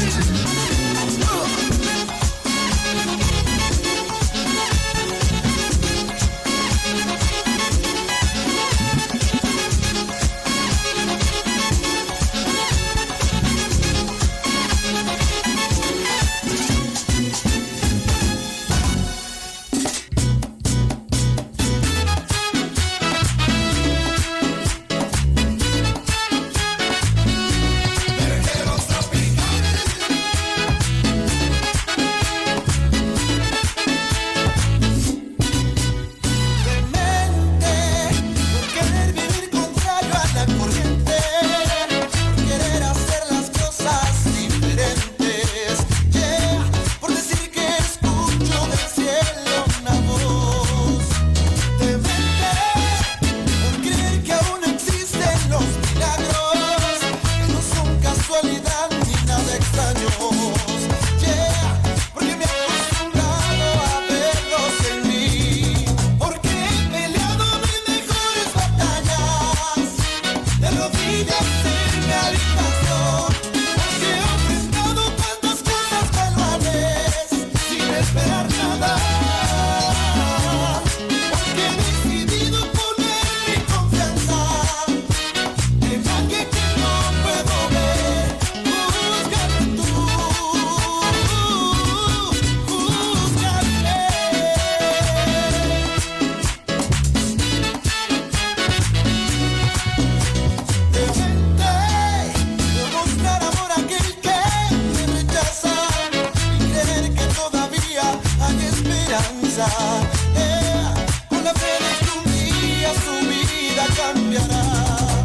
[SPEAKER 7] cambiará,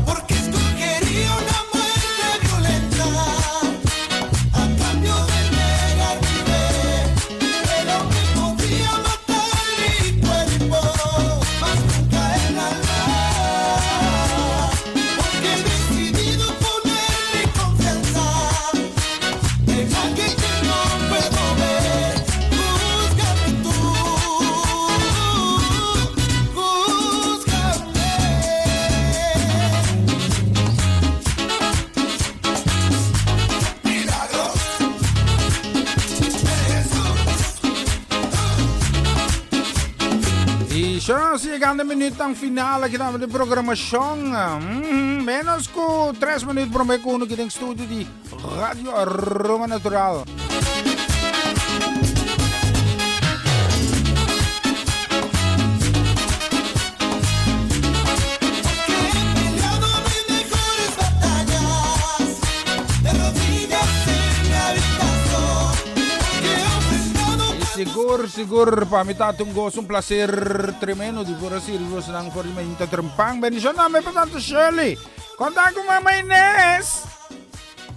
[SPEAKER 7] porque escogería una muerte violenta a cambio de negar mi fe, pero me podría matar mi cuerpo, mas nunca el alma, porque he decidido poner mi confianza en alguien que no puedo ver. Júzgame tú, Milagros
[SPEAKER 2] Y ya llegando al minuto ang final aqui namin de programação. Menos ko 3 minutos para may kuno kitang studio di Radio Roma Natural. Siguro, pamitatong gos, un placer tremendo di pura sirvos ng forlimento trempang. Bendición namin pa tanto Shirley. Kontak ko Mama Ines.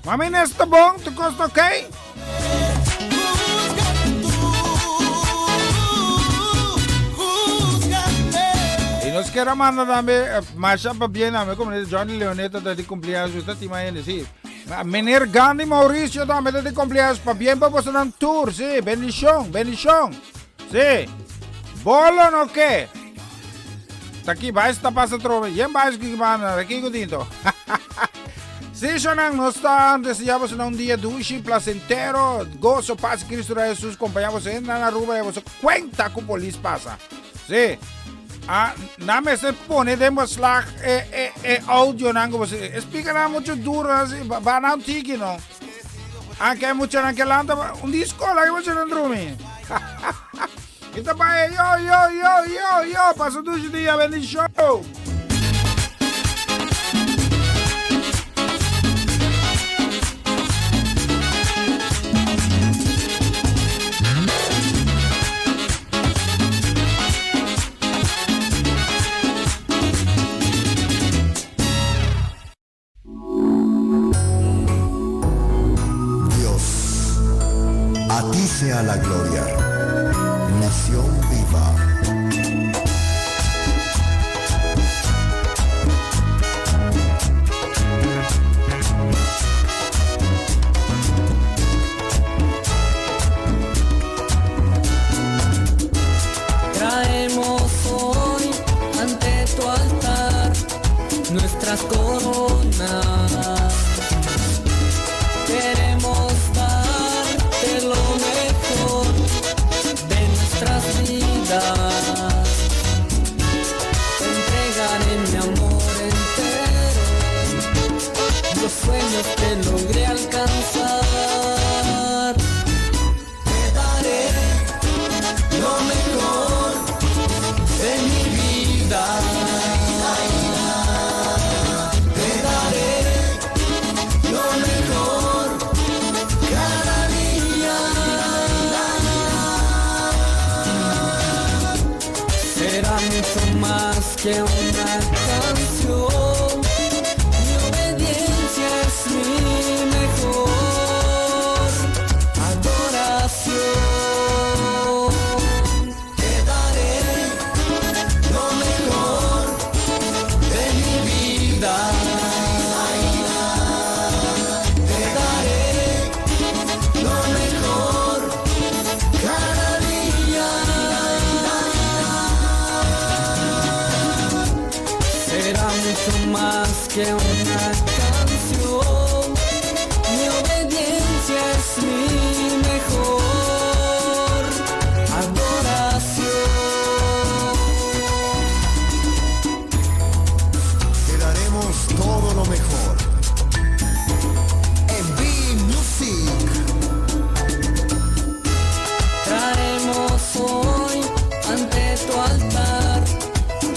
[SPEAKER 2] Mama Ines, tabong, tukos, okay? Y nos quiera manda namin, masya pa bien namin, como Johnny Leoneta, de cumpleaños, usted te imaginas, sí. Menir Gandhi Mauricio dame de cumpleaños pa bien pa posto ng tour, sí, bendición. Sí. Bolon o qué? Taki ba esta pasa trove, yen ba es que van aquí dito. Sí, sonang nos están deseamos un día dulce, placentero, gozo, paz, Cristo Jesús, acompañamos en la ruba y vos cuenta con polis pasa. Sí. Name se pone de slag audio nango bos explica na mucho duro así va na tiki no anche hay mucho anche landa un disco la que mucho andrumi kita pa yo paso tu día bendición.
[SPEAKER 10] A ti sea la gloria, nación viva.
[SPEAKER 9] Traemos hoy ante tu altar nuestras coronas. Queremos darte lo mejor de nuestras vidas. Te entregaré mi amor entero, los sueños que logré alcanzar. Te daré lo mejor de mi vida. Te daré lo mejor cada día. Será mucho más que una canción. Mi obediencia es mi mejor adoración. Te daré lo mejor de mi vida. Te daré lo mejor cada día. Será mucho más que una canción. Mi obediencia es mi mejor adoración.
[SPEAKER 10] Te daremos todo lo mejor. En B-Music.
[SPEAKER 9] Traemos hoy ante tu altar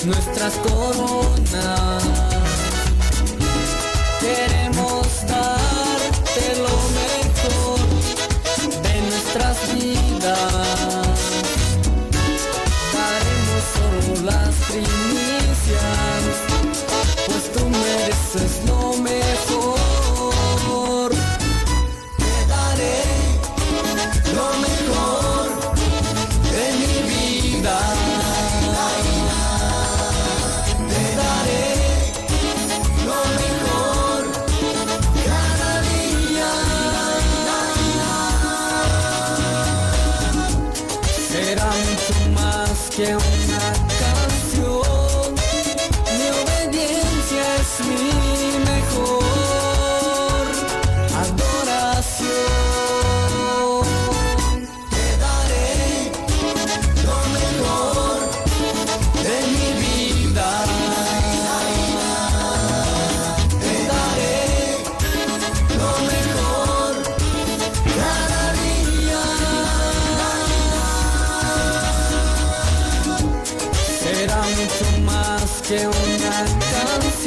[SPEAKER 9] nuestras coronas. Queremos darte lo mejor de nuestras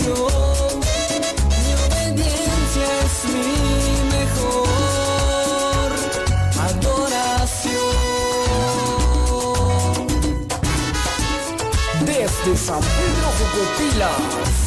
[SPEAKER 9] adoración. Mi obediencia es mi mejor adoración. Desde San Pedro Jocopilas,